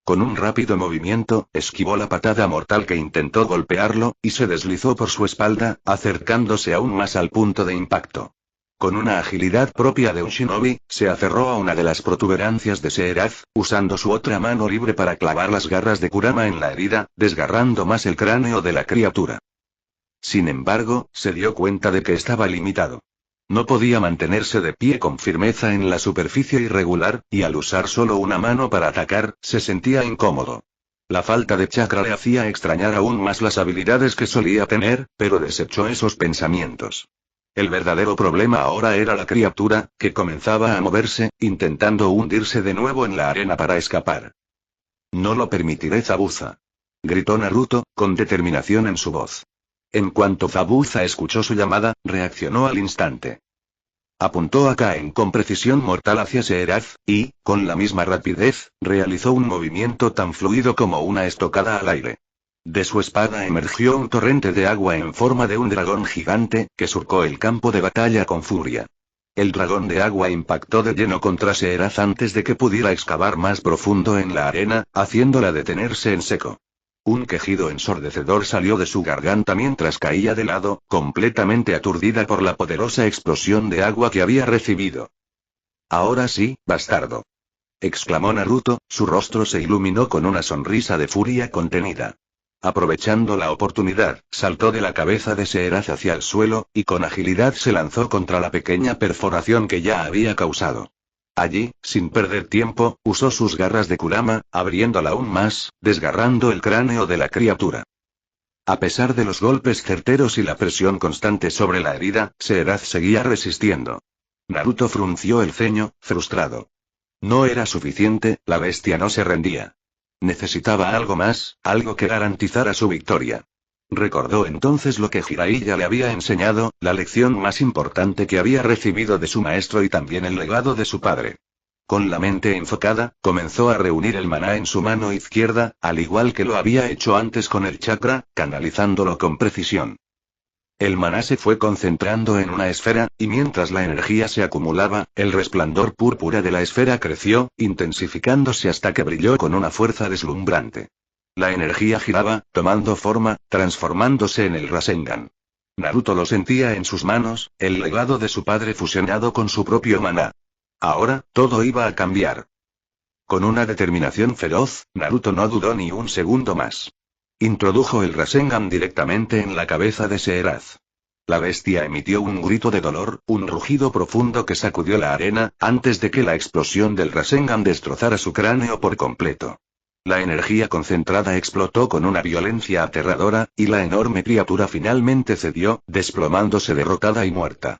Con un rápido movimiento, esquivó la patada mortal que intentó golpearlo, y se deslizó por su espalda, acercándose aún más al punto de impacto. Con una agilidad propia de un shinobi, se aferró a una de las protuberancias de Seerath, usando su otra mano libre para clavar las garras de Kurama en la herida, desgarrando más el cráneo de la criatura. Sin embargo, se dio cuenta de que estaba limitado. No podía mantenerse de pie con firmeza en la superficie irregular, y al usar solo una mano para atacar, se sentía incómodo. La falta de chakra le hacía extrañar aún más las habilidades que solía tener, pero desechó esos pensamientos. El verdadero problema ahora era la criatura, que comenzaba a moverse, intentando hundirse de nuevo en la arena para escapar. No lo permitiré, Zabuza. Gritó Naruto, con determinación en su voz. En cuanto Zabuza escuchó su llamada, reaccionó al instante. Apuntó a Kain con precisión mortal hacia Seerath, y, con la misma rapidez, realizó un movimiento tan fluido como una estocada al aire. De su espada emergió un torrente de agua en forma de un dragón gigante, que surcó el campo de batalla con furia. El dragón de agua impactó de lleno contra Seerath antes de que pudiera excavar más profundo en la arena, haciéndola detenerse en seco. Un quejido ensordecedor salió de su garganta mientras caía de lado, completamente aturdida por la poderosa explosión de agua que había recibido. «Ahora sí, bastardo», exclamó Naruto, su rostro se iluminó con una sonrisa de furia contenida. Aprovechando la oportunidad, saltó de la cabeza de Seerath hacia el suelo, y con agilidad se lanzó contra la pequeña perforación que ya había causado. Allí, sin perder tiempo, usó sus garras de Kurama, abriéndola aún más, desgarrando el cráneo de la criatura. A pesar de los golpes certeros y la presión constante sobre la herida, Seerath seguía resistiendo. Naruto frunció el ceño, frustrado. No era suficiente, la bestia no se rendía. Necesitaba algo más, algo que garantizara su victoria. Recordó entonces lo que Jiraiya le había enseñado, la lección más importante que había recibido de su maestro y también el legado de su padre. Con la mente enfocada, comenzó a reunir el maná en su mano izquierda, al igual que lo había hecho antes con el chakra, canalizándolo con precisión. El maná se fue concentrando en una esfera, y mientras la energía se acumulaba, el resplandor púrpura de la esfera creció, intensificándose hasta que brilló con una fuerza deslumbrante. La energía giraba, tomando forma, transformándose en el Rasengan. Naruto lo sentía en sus manos, el legado de su padre fusionado con su propio maná. Ahora, todo iba a cambiar. Con una determinación feroz, Naruto no dudó ni un segundo más. Introdujo el Rasengan directamente en la cabeza de Seerath. La bestia emitió un grito de dolor, un rugido profundo que sacudió la arena, antes de que la explosión del Rasengan destrozara su cráneo por completo. La energía concentrada explotó con una violencia aterradora, y la enorme criatura finalmente cedió, desplomándose derrotada y muerta.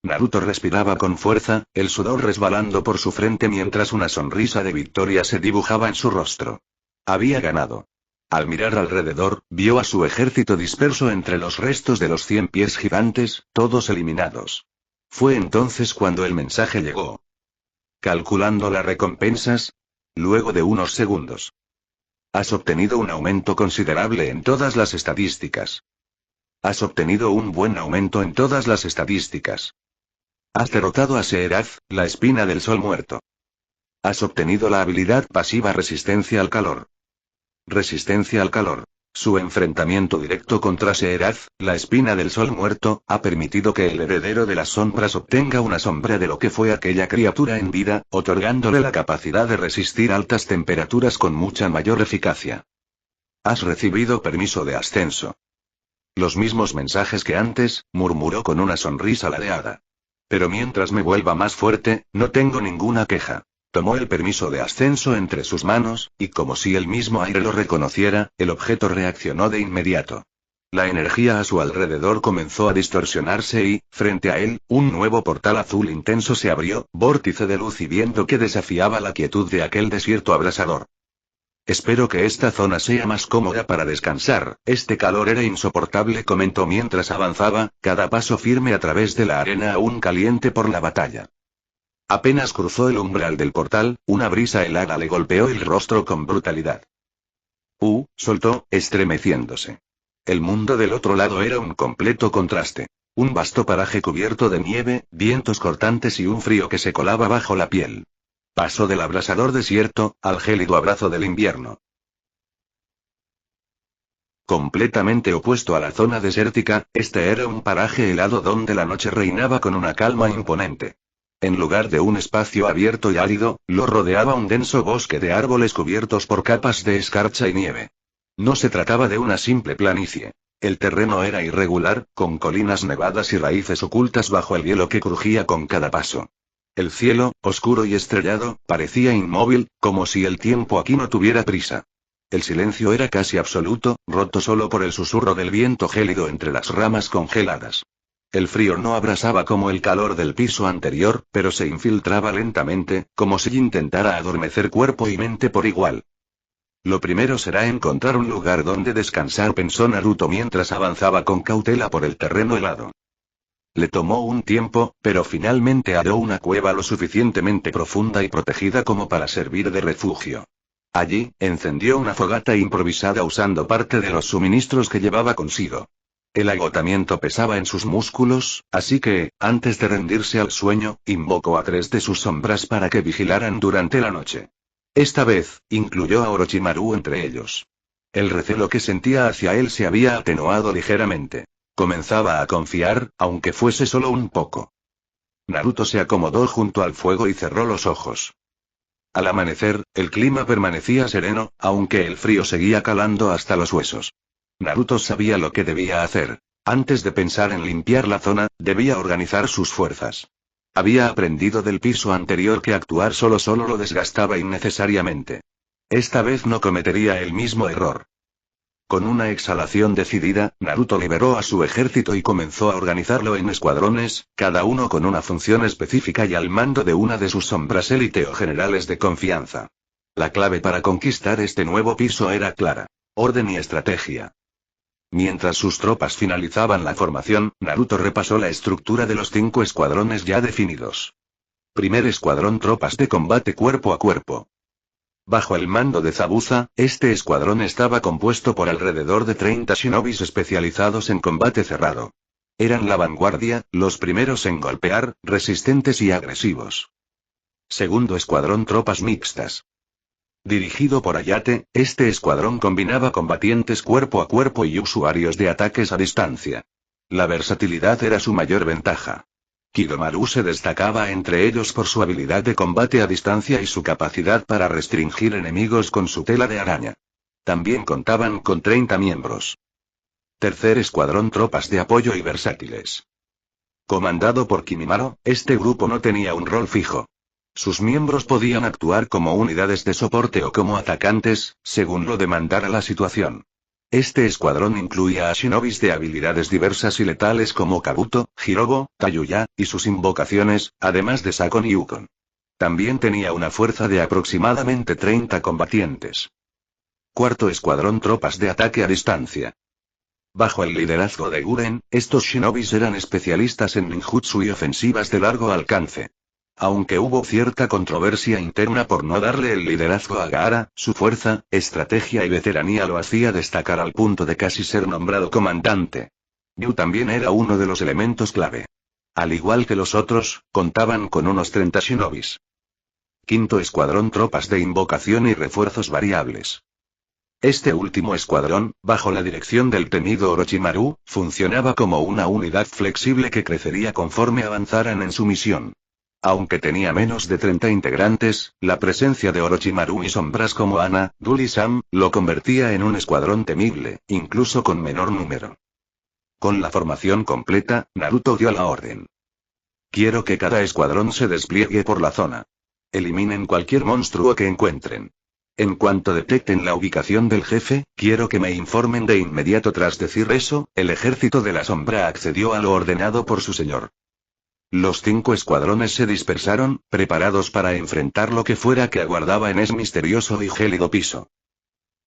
Naruto respiraba con fuerza, el sudor resbalando por su frente mientras una sonrisa de victoria se dibujaba en su rostro. Había ganado. Al mirar alrededor, vio a su ejército disperso entre los restos de los 100 pies gigantes, todos eliminados. Fue entonces cuando el mensaje llegó. Calculando las recompensas. Luego de unos segundos. Has obtenido un aumento considerable en todas las estadísticas. Has obtenido un buen aumento en todas las estadísticas. Has derrotado a Seerath, la espina del sol muerto. Has obtenido la habilidad pasiva resistencia al calor. Resistencia al calor. Su enfrentamiento directo contra Seerath, la espina del sol muerto, ha permitido que el heredero de las sombras obtenga una sombra de lo que fue aquella criatura en vida, otorgándole la capacidad de resistir altas temperaturas con mucha mayor eficacia. Has recibido permiso de ascenso. Los mismos mensajes que antes, murmuró con una sonrisa ladeada. Pero mientras me vuelva más fuerte, no tengo ninguna queja. Tomó el permiso de ascenso entre sus manos, y como si el mismo aire lo reconociera, el objeto reaccionó de inmediato. La energía a su alrededor comenzó a distorsionarse y, frente a él, un nuevo portal azul intenso se abrió, vórtice de luz y viento que desafiaba la quietud de aquel desierto abrasador. Espero que esta zona sea más cómoda para descansar, este calor era insoportable, comentó mientras avanzaba, cada paso firme a través de la arena aún caliente por la batalla. Apenas cruzó el umbral del portal, una brisa helada le golpeó el rostro con brutalidad. Soltó, estremeciéndose. El mundo del otro lado era un completo contraste. Un vasto paraje cubierto de nieve, vientos cortantes y un frío que se colaba bajo la piel. Pasó del abrasador desierto, al gélido abrazo del invierno. Completamente opuesto a la zona desértica, este era un paraje helado donde la noche reinaba con una calma imponente. En lugar de un espacio abierto y árido, lo rodeaba un denso bosque de árboles cubiertos por capas de escarcha y nieve. No se trataba de una simple planicie. El terreno era irregular, con colinas nevadas y raíces ocultas bajo el hielo que crujía con cada paso. El cielo, oscuro y estrellado, parecía inmóvil, como si el tiempo aquí no tuviera prisa. El silencio era casi absoluto, roto solo por el susurro del viento gélido entre las ramas congeladas. El frío no abrasaba como el calor del piso anterior, pero se infiltraba lentamente, como si intentara adormecer cuerpo y mente por igual. Lo primero será encontrar un lugar donde descansar, pensó Naruto mientras avanzaba con cautela por el terreno helado. Le tomó un tiempo, pero finalmente halló una cueva lo suficientemente profunda y protegida como para servir de refugio. Allí, encendió una fogata improvisada usando parte de los suministros que llevaba consigo. El agotamiento pesaba en sus músculos, así que, antes de rendirse al sueño, invocó a 3 de sus sombras para que vigilaran durante la noche. Esta vez, incluyó a Orochimaru entre ellos. El recelo que sentía hacia él se había atenuado ligeramente. Comenzaba a confiar, aunque fuese solo un poco. Naruto se acomodó junto al fuego y cerró los ojos. Al amanecer, el clima permanecía sereno, aunque el frío seguía calando hasta los huesos. Naruto sabía lo que debía hacer. Antes de pensar en limpiar la zona, debía organizar sus fuerzas. Había aprendido del piso anterior que actuar solo lo desgastaba innecesariamente. Esta vez no cometería el mismo error. Con una exhalación decidida, Naruto liberó a su ejército y comenzó a organizarlo en escuadrones, cada uno con una función específica y al mando de una de sus sombras élite o generales de confianza. La clave para conquistar este nuevo piso era clara: orden y estrategia. Mientras sus tropas finalizaban la formación, Naruto repasó la estructura de los 5 escuadrones ya definidos. Primer escuadrón: tropas de combate cuerpo a cuerpo. Bajo el mando de Zabuza, este escuadrón estaba compuesto por alrededor de 30 shinobis especializados en combate cerrado. Eran la vanguardia, los primeros en golpear, resistentes y agresivos. Segundo escuadrón: tropas mixtas. Dirigido por Hayate, este escuadrón combinaba combatientes cuerpo a cuerpo y usuarios de ataques a distancia. La versatilidad era su mayor ventaja. Kidomaru se destacaba entre ellos por su habilidad de combate a distancia y su capacidad para restringir enemigos con su tela de araña. También contaban con 30 miembros. Tercer escuadrón: tropas de apoyo y versátiles. Comandado por Kimimaro, este grupo no tenía un rol fijo. Sus miembros podían actuar como unidades de soporte o como atacantes, según lo demandara la situación. Este escuadrón incluía a shinobis de habilidades diversas y letales como Kabuto, Hirobo, Tayuya, y sus invocaciones, además de Sakon y Ukon. También tenía una fuerza de aproximadamente 30 combatientes. Cuarto escuadrón: tropas de ataque a distancia. Bajo el liderazgo de Guren, estos shinobis eran especialistas en ninjutsu y ofensivas de largo alcance. Aunque hubo cierta controversia interna por no darle el liderazgo a Gaara, su fuerza, estrategia y veteranía lo hacía destacar al punto de casi ser nombrado comandante. Yu también era uno de los elementos clave. Al igual que los otros, contaban con unos 30 shinobis. Quinto escuadrón: tropas de invocación y refuerzos variables. Este último escuadrón, bajo la dirección del temido Orochimaru, funcionaba como una unidad flexible que crecería conforme avanzaran en su misión. Aunque tenía menos de 30 integrantes, la presencia de Orochimaru y sombras como Ana, Dul y Sam, lo convertía en un escuadrón temible, incluso con menor número. Con la formación completa, Naruto dio la orden. Quiero que cada escuadrón se despliegue por la zona. Eliminen cualquier monstruo que encuentren. En cuanto detecten la ubicación del jefe, quiero que me informen de inmediato. Tras decir eso, el ejército de la sombra accedió a lo ordenado por su señor. Los 5 escuadrones se dispersaron, preparados para enfrentar lo que fuera que aguardaba en ese misterioso y gélido piso.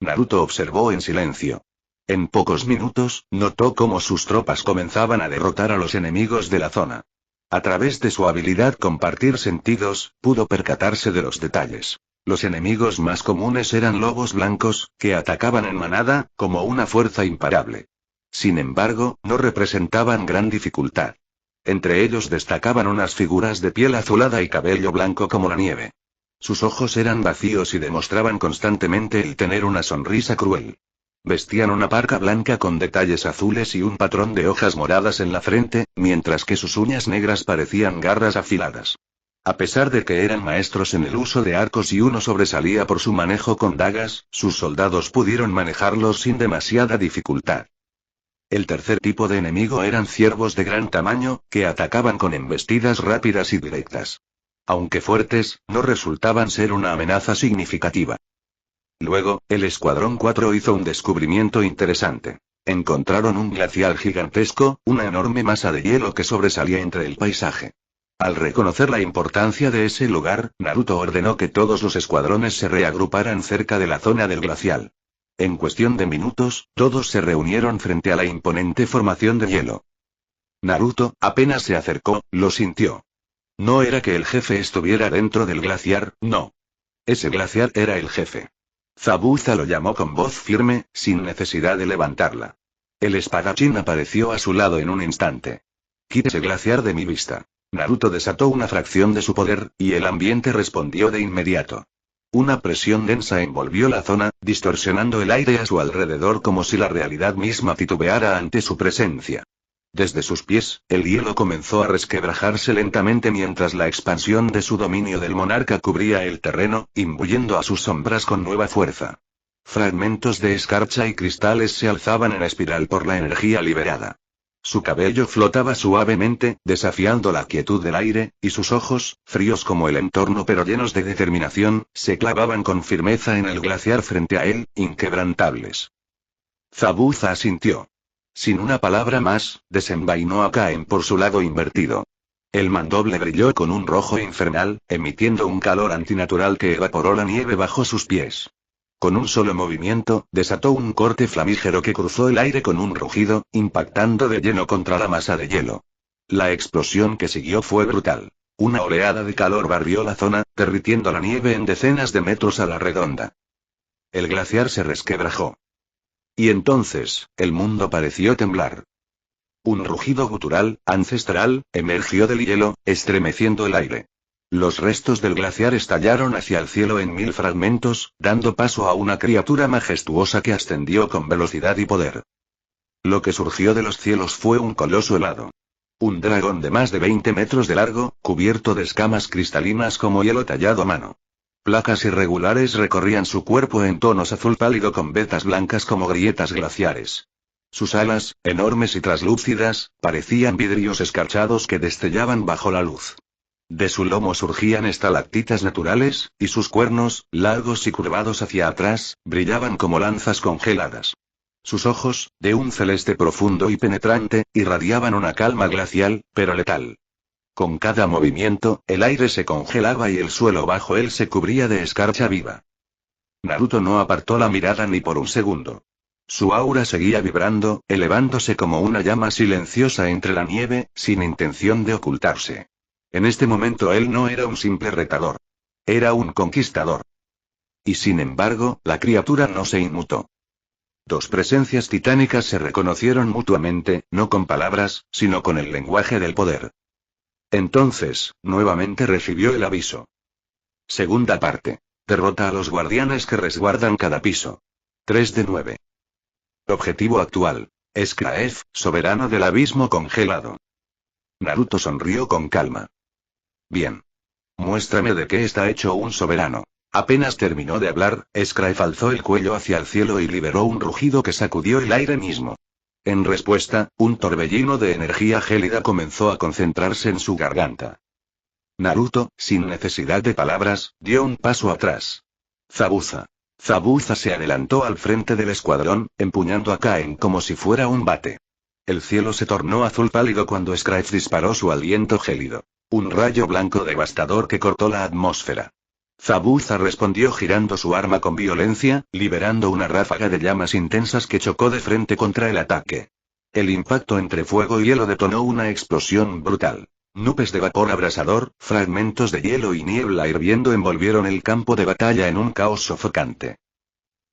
Naruto observó en silencio. En pocos minutos, notó cómo sus tropas comenzaban a derrotar a los enemigos de la zona. A través de su habilidad compartir sentidos, pudo percatarse de los detalles. Los enemigos más comunes eran lobos blancos, que atacaban en manada, como una fuerza imparable. Sin embargo, no representaban gran dificultad. Entre ellos destacaban unas figuras de piel azulada y cabello blanco como la nieve. Sus ojos eran vacíos y demostraban constantemente el tener una sonrisa cruel. Vestían una parca blanca con detalles azules y un patrón de hojas moradas en la frente, mientras que sus uñas negras parecían garras afiladas. A pesar de que eran maestros en el uso de arcos y uno sobresalía por su manejo con dagas, sus soldados pudieron manejarlos sin demasiada dificultad. El tercer tipo de enemigo eran ciervos de gran tamaño, que atacaban con embestidas rápidas y directas. Aunque fuertes, no resultaban ser una amenaza significativa. Luego, el Escuadrón 4 hizo un descubrimiento interesante. Encontraron un glacial gigantesco, una enorme masa de hielo que sobresalía entre el paisaje. Al reconocer la importancia de ese lugar, Naruto ordenó que todos los escuadrones se reagruparan cerca de la zona del glacial. En cuestión de minutos, todos se reunieron frente a la imponente formación de hielo. Naruto, apenas se acercó, lo sintió. No era que el jefe estuviera dentro del glaciar, no. Ese glaciar era el jefe. Zabuza lo llamó con voz firme, sin necesidad de levantarla. El espadachín apareció a su lado en un instante. «Quite ese glaciar de mi vista». Naruto desató una fracción de su poder, y el ambiente respondió de inmediato. Una presión densa envolvió la zona, distorsionando el aire a su alrededor como si la realidad misma titubeara ante su presencia. Desde sus pies, el hielo comenzó a resquebrajarse lentamente mientras la expansión de su dominio del monarca cubría el terreno, imbuyendo a sus sombras con nueva fuerza. Fragmentos de escarcha y cristales se alzaban en espiral por la energía liberada. Su cabello flotaba suavemente, desafiando la quietud del aire, y sus ojos, fríos como el entorno pero llenos de determinación, se clavaban con firmeza en el glaciar frente a él, inquebrantables. Zabuza asintió. Sin una palabra más, desenvainó a Kain por su lado invertido. El mandoble brilló con un rojo infernal, emitiendo un calor antinatural que evaporó la nieve bajo sus pies. Con un solo movimiento, desató un corte flamígero que cruzó el aire con un rugido, impactando de lleno contra la masa de hielo. La explosión que siguió fue brutal. Una oleada de calor barrió la zona, derritiendo la nieve en decenas de metros a la redonda. El glaciar se resquebrajó. Y entonces, el mundo pareció temblar. Un rugido gutural, ancestral, emergió del hielo, estremeciendo el aire. Los restos del glaciar estallaron hacia el cielo en 1000 fragmentos, dando paso a una criatura majestuosa que ascendió con velocidad y poder. Lo que surgió de los cielos fue un coloso helado. Un dragón de más de 20 metros de largo, cubierto de escamas cristalinas como hielo tallado a mano. Placas irregulares recorrían su cuerpo en tonos azul pálido con vetas blancas como grietas glaciares. Sus alas, enormes y traslúcidas, parecían vidrios escarchados que destellaban bajo la luz. De su lomo surgían estalactitas naturales, y sus cuernos, largos y curvados hacia atrás, brillaban como lanzas congeladas. Sus ojos, de un celeste profundo y penetrante, irradiaban una calma glacial, pero letal. Con cada movimiento, el aire se congelaba y el suelo bajo él se cubría de escarcha viva. Naruto no apartó la mirada ni por un segundo. Su aura seguía vibrando, elevándose como una llama silenciosa entre la nieve, sin intención de ocultarse. En este momento él no era un simple retador. Era un conquistador. Y sin embargo, la criatura no se inmutó. Dos presencias titánicas se reconocieron mutuamente, no con palabras, sino con el lenguaje del poder. Entonces, nuevamente recibió el aviso. Segunda parte. Derrota a los guardianes que resguardan cada piso. 3 de 9. Objetivo actual. Skraev, soberano del abismo congelado. Naruto sonrió con calma. Bien. Muéstrame de qué está hecho un soberano. Apenas terminó de hablar, Skraev alzó el cuello hacia el cielo y liberó un rugido que sacudió el aire mismo. En respuesta, un torbellino de energía gélida comenzó a concentrarse en su garganta. Naruto, sin necesidad de palabras, dio un paso atrás. Zabuza. Zabuza se adelantó al frente del escuadrón, empuñando a Kain como si fuera un bate. El cielo se tornó azul pálido cuando Skraev disparó su aliento gélido. Un rayo blanco devastador que cortó la atmósfera. Zabuza respondió girando su arma con violencia, liberando una ráfaga de llamas intensas que chocó de frente contra el ataque. El impacto entre fuego y hielo detonó una explosión brutal. Nubes de vapor abrasador, fragmentos de hielo y niebla hirviendo envolvieron el campo de batalla en un caos sofocante.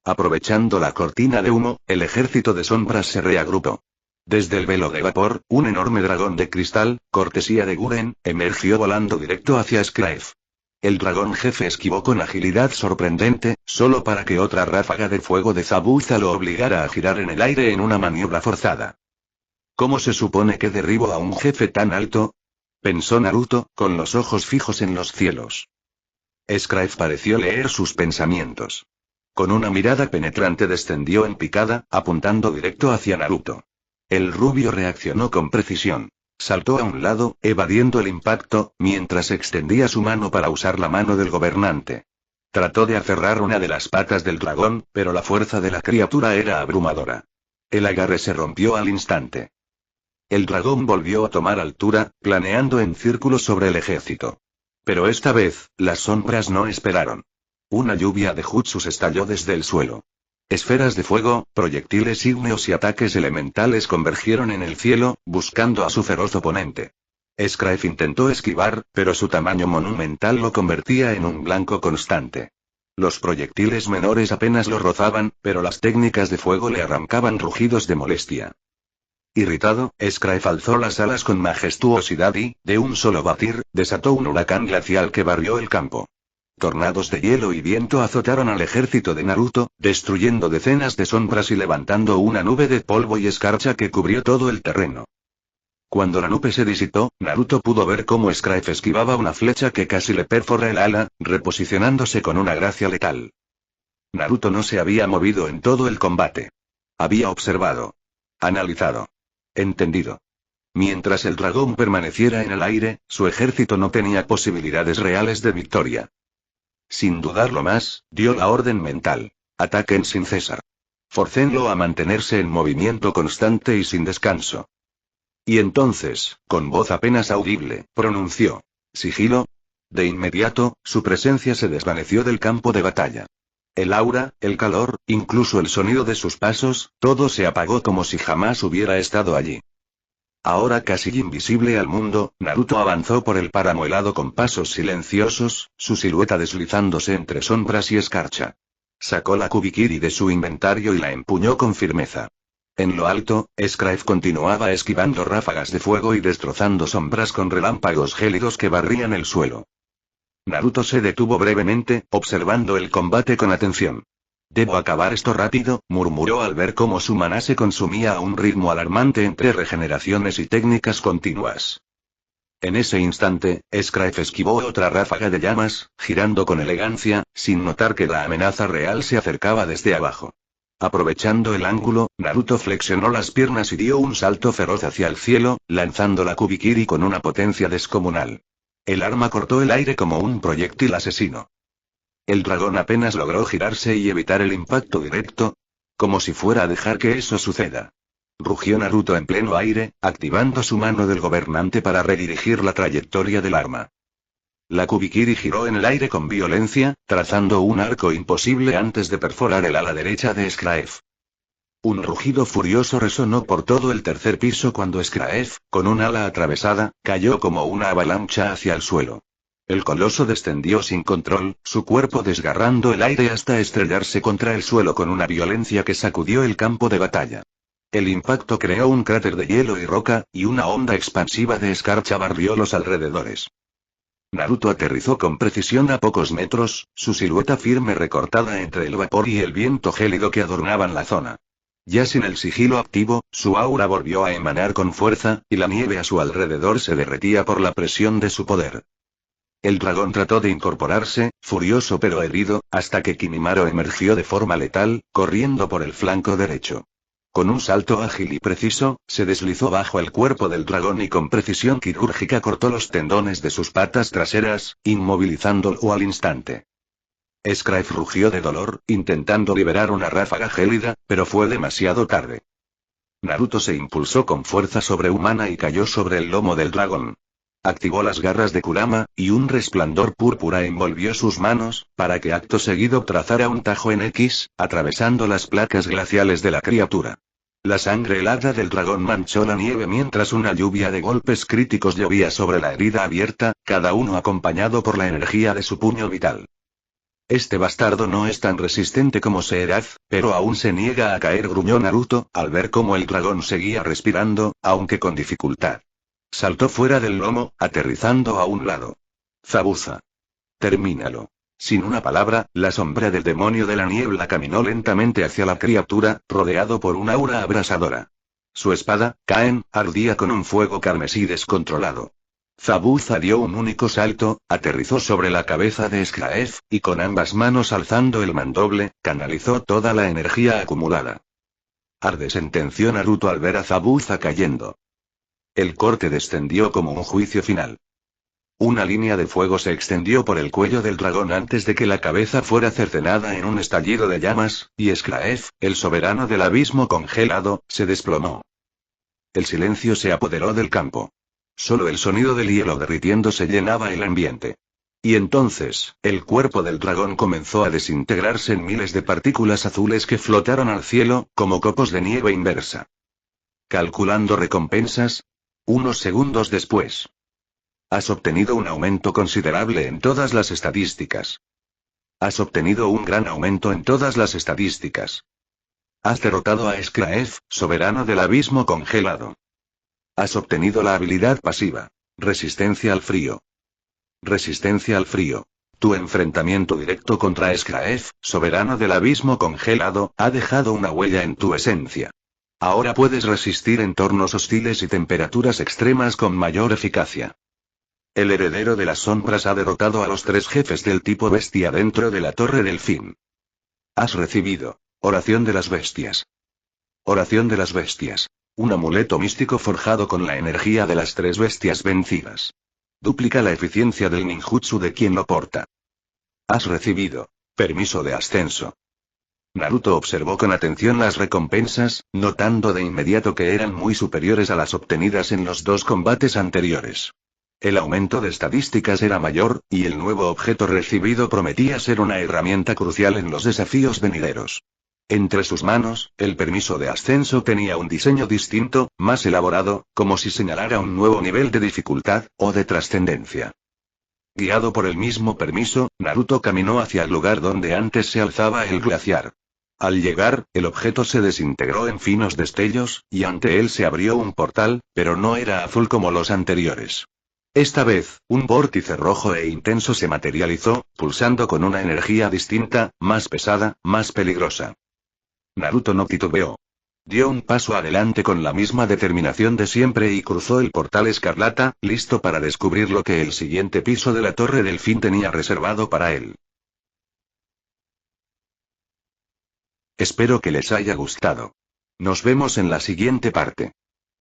Aprovechando la cortina de humo, el ejército de sombras se reagrupó. Desde el velo de vapor, un enorme dragón de cristal, cortesía de Guren, emergió volando directo hacia Skraev. El dragón jefe esquivó con agilidad sorprendente, solo para que otra ráfaga de fuego de Zabuza lo obligara a girar en el aire en una maniobra forzada. ¿Cómo se supone que derribo a un jefe tan alto? Pensó Naruto, con los ojos fijos en los cielos. Scraef pareció leer sus pensamientos. Con una mirada penetrante descendió en picada, apuntando directo hacia Naruto. El rubio reaccionó con precisión. Saltó a un lado, evadiendo el impacto, mientras extendía su mano para usar la mano del gobernante. Trató de aferrar una de las patas del dragón, pero la fuerza de la criatura era abrumadora. El agarre se rompió al instante. El dragón volvió a tomar altura, planeando en círculos sobre el ejército. Pero esta vez, las sombras no esperaron. Una lluvia de jutsus estalló desde el suelo. Esferas de fuego, proyectiles ígneos y ataques elementales convergieron en el cielo, buscando a su feroz oponente. Scraef intentó esquivar, pero su tamaño monumental lo convertía en un blanco constante. Los proyectiles menores apenas lo rozaban, pero las técnicas de fuego le arrancaban rugidos de molestia. Irritado, Scraef alzó las alas con majestuosidad y, de un solo batir, desató un huracán glacial que barrió el campo. Tornados de hielo y viento azotaron al ejército de Naruto, destruyendo decenas de sombras y levantando una nube de polvo y escarcha que cubrió todo el terreno. Cuando la nube se disipó, Naruto pudo ver cómo Scraef esquivaba una flecha que casi le perfora el ala, reposicionándose con una gracia letal. Naruto no se había movido en todo el combate. Había observado. Analizado. Entendido. Mientras el dragón permaneciera en el aire, su ejército no tenía posibilidades reales de victoria. Sin dudarlo más, dio la orden mental. Ataquen sin cesar. Forcénlo a mantenerse en movimiento constante y sin descanso. Y entonces, con voz apenas audible, pronunció: «Sigilo». De inmediato, su presencia se desvaneció del campo de batalla. El aura, el calor, incluso el sonido de sus pasos, todo se apagó como si jamás hubiera estado allí. Ahora casi invisible al mundo, Naruto avanzó por el páramo helado con pasos silenciosos, su silueta deslizándose entre sombras y escarcha. Sacó la Kubikiri de su inventario y la empuñó con firmeza. En lo alto, Scraef continuaba esquivando ráfagas de fuego y destrozando sombras con relámpagos gélidos que barrían el suelo. Naruto se detuvo brevemente, observando el combate con atención. «Debo acabar esto rápido», murmuró al ver cómo su maná se consumía a un ritmo alarmante entre regeneraciones y técnicas continuas. En ese instante, Scraef esquivó otra ráfaga de llamas, girando con elegancia, sin notar que la amenaza real se acercaba desde abajo. Aprovechando el ángulo, Naruto flexionó las piernas y dio un salto feroz hacia el cielo, lanzando la Kubikiri con una potencia descomunal. El arma cortó el aire como un proyectil asesino. El dragón apenas logró girarse y evitar el impacto directo. Como si fuera a dejar que eso suceda. Rugió Naruto en pleno aire, activando su mano del gobernante para redirigir la trayectoria del arma. La Kubikiri giró en el aire con violencia, trazando un arco imposible antes de perforar el ala derecha de Scraef. Un rugido furioso resonó por todo el tercer piso cuando Scraef, con un ala atravesada, cayó como una avalancha hacia el suelo. El coloso descendió sin control, su cuerpo desgarrando el aire hasta estrellarse contra el suelo con una violencia que sacudió el campo de batalla. El impacto creó un cráter de hielo y roca, y una onda expansiva de escarcha barrió los alrededores. Naruto aterrizó con precisión a pocos metros, su silueta firme recortada entre el vapor y el viento gélido que adornaban la zona. Ya sin el sigilo activo, su aura volvió a emanar con fuerza, y la nieve a su alrededor se derretía por la presión de su poder. El dragón trató de incorporarse, furioso pero herido, hasta que Kimimaro emergió de forma letal, corriendo por el flanco derecho. Con un salto ágil y preciso, se deslizó bajo el cuerpo del dragón y con precisión quirúrgica cortó los tendones de sus patas traseras, inmovilizándolo al instante. Scraef rugió de dolor, intentando liberar una ráfaga gélida, pero fue demasiado tarde. Naruto se impulsó con fuerza sobrehumana y cayó sobre el lomo del dragón. Activó las garras de Kurama, y un resplandor púrpura envolvió sus manos, para que acto seguido trazara un tajo en X, atravesando las placas glaciales de la criatura. La sangre helada del dragón manchó la nieve mientras una lluvia de golpes críticos llovía sobre la herida abierta, cada uno acompañado por la energía de su puño vital. Este bastardo no es tan resistente como Seraz, pero aún se niega a caer, gruñó Naruto, al ver cómo el dragón seguía respirando, aunque con dificultad. Saltó fuera del lomo, aterrizando a un lado. Zabuza. Termínalo. Sin una palabra, la sombra del demonio de la niebla caminó lentamente hacia la criatura, rodeado por un aura abrasadora. Su espada, Caen, ardía con un fuego carmesí descontrolado. Zabuza dio un único salto, aterrizó sobre la cabeza de Skraev, y con ambas manos alzando el mandoble, canalizó toda la energía acumulada. Arde, sentenció Naruto al ver a Zabuza cayendo. El corte descendió como un juicio final. Una línea de fuego se extendió por el cuello del dragón antes de que la cabeza fuera cercenada en un estallido de llamas, y Skraev, el soberano del abismo congelado, se desplomó. El silencio se apoderó del campo. Solo el sonido del hielo derritiéndose llenaba el ambiente. Y entonces, el cuerpo del dragón comenzó a desintegrarse en miles de partículas azules que flotaron al cielo, como copos de nieve inversa. Calculando recompensas. Unos segundos después. Has obtenido un aumento considerable en todas las estadísticas. Has obtenido un gran aumento en todas las estadísticas. Has derrotado a Skraev, soberano del abismo congelado. Has obtenido la habilidad pasiva. Resistencia al frío. Resistencia al frío. Tu enfrentamiento directo contra Skraev, soberano del abismo congelado, ha dejado una huella en tu esencia. Ahora puedes resistir entornos hostiles y temperaturas extremas con mayor eficacia. El heredero de las sombras ha derrotado a los 3 jefes del tipo bestia dentro de la Torre del Fin. Has recibido. Oración de las bestias. Oración de las bestias. Un amuleto místico forjado con la energía de las 3 bestias vencidas. Duplica la eficiencia del ninjutsu de quien lo porta. Has recibido. Permiso de ascenso. Naruto observó con atención las recompensas, notando de inmediato que eran muy superiores a las obtenidas en los 2 combates anteriores. El aumento de estadísticas era mayor, y el nuevo objeto recibido prometía ser una herramienta crucial en los desafíos venideros. Entre sus manos, el permiso de ascenso tenía un diseño distinto, más elaborado, como si señalara un nuevo nivel de dificultad, o de trascendencia. Guiado por el mismo permiso, Naruto caminó hacia el lugar donde antes se alzaba el glaciar. Al llegar, el objeto se desintegró en finos destellos, y ante él se abrió un portal, pero no era azul como los anteriores. Esta vez, un vórtice rojo e intenso se materializó, pulsando con una energía distinta, más pesada, más peligrosa. Naruto no titubeó. Dio un paso adelante con la misma determinación de siempre y cruzó el portal escarlata, listo para descubrir lo que el siguiente piso de la Torre del Fin tenía reservado para él. Espero que les haya gustado. Nos vemos en la siguiente parte.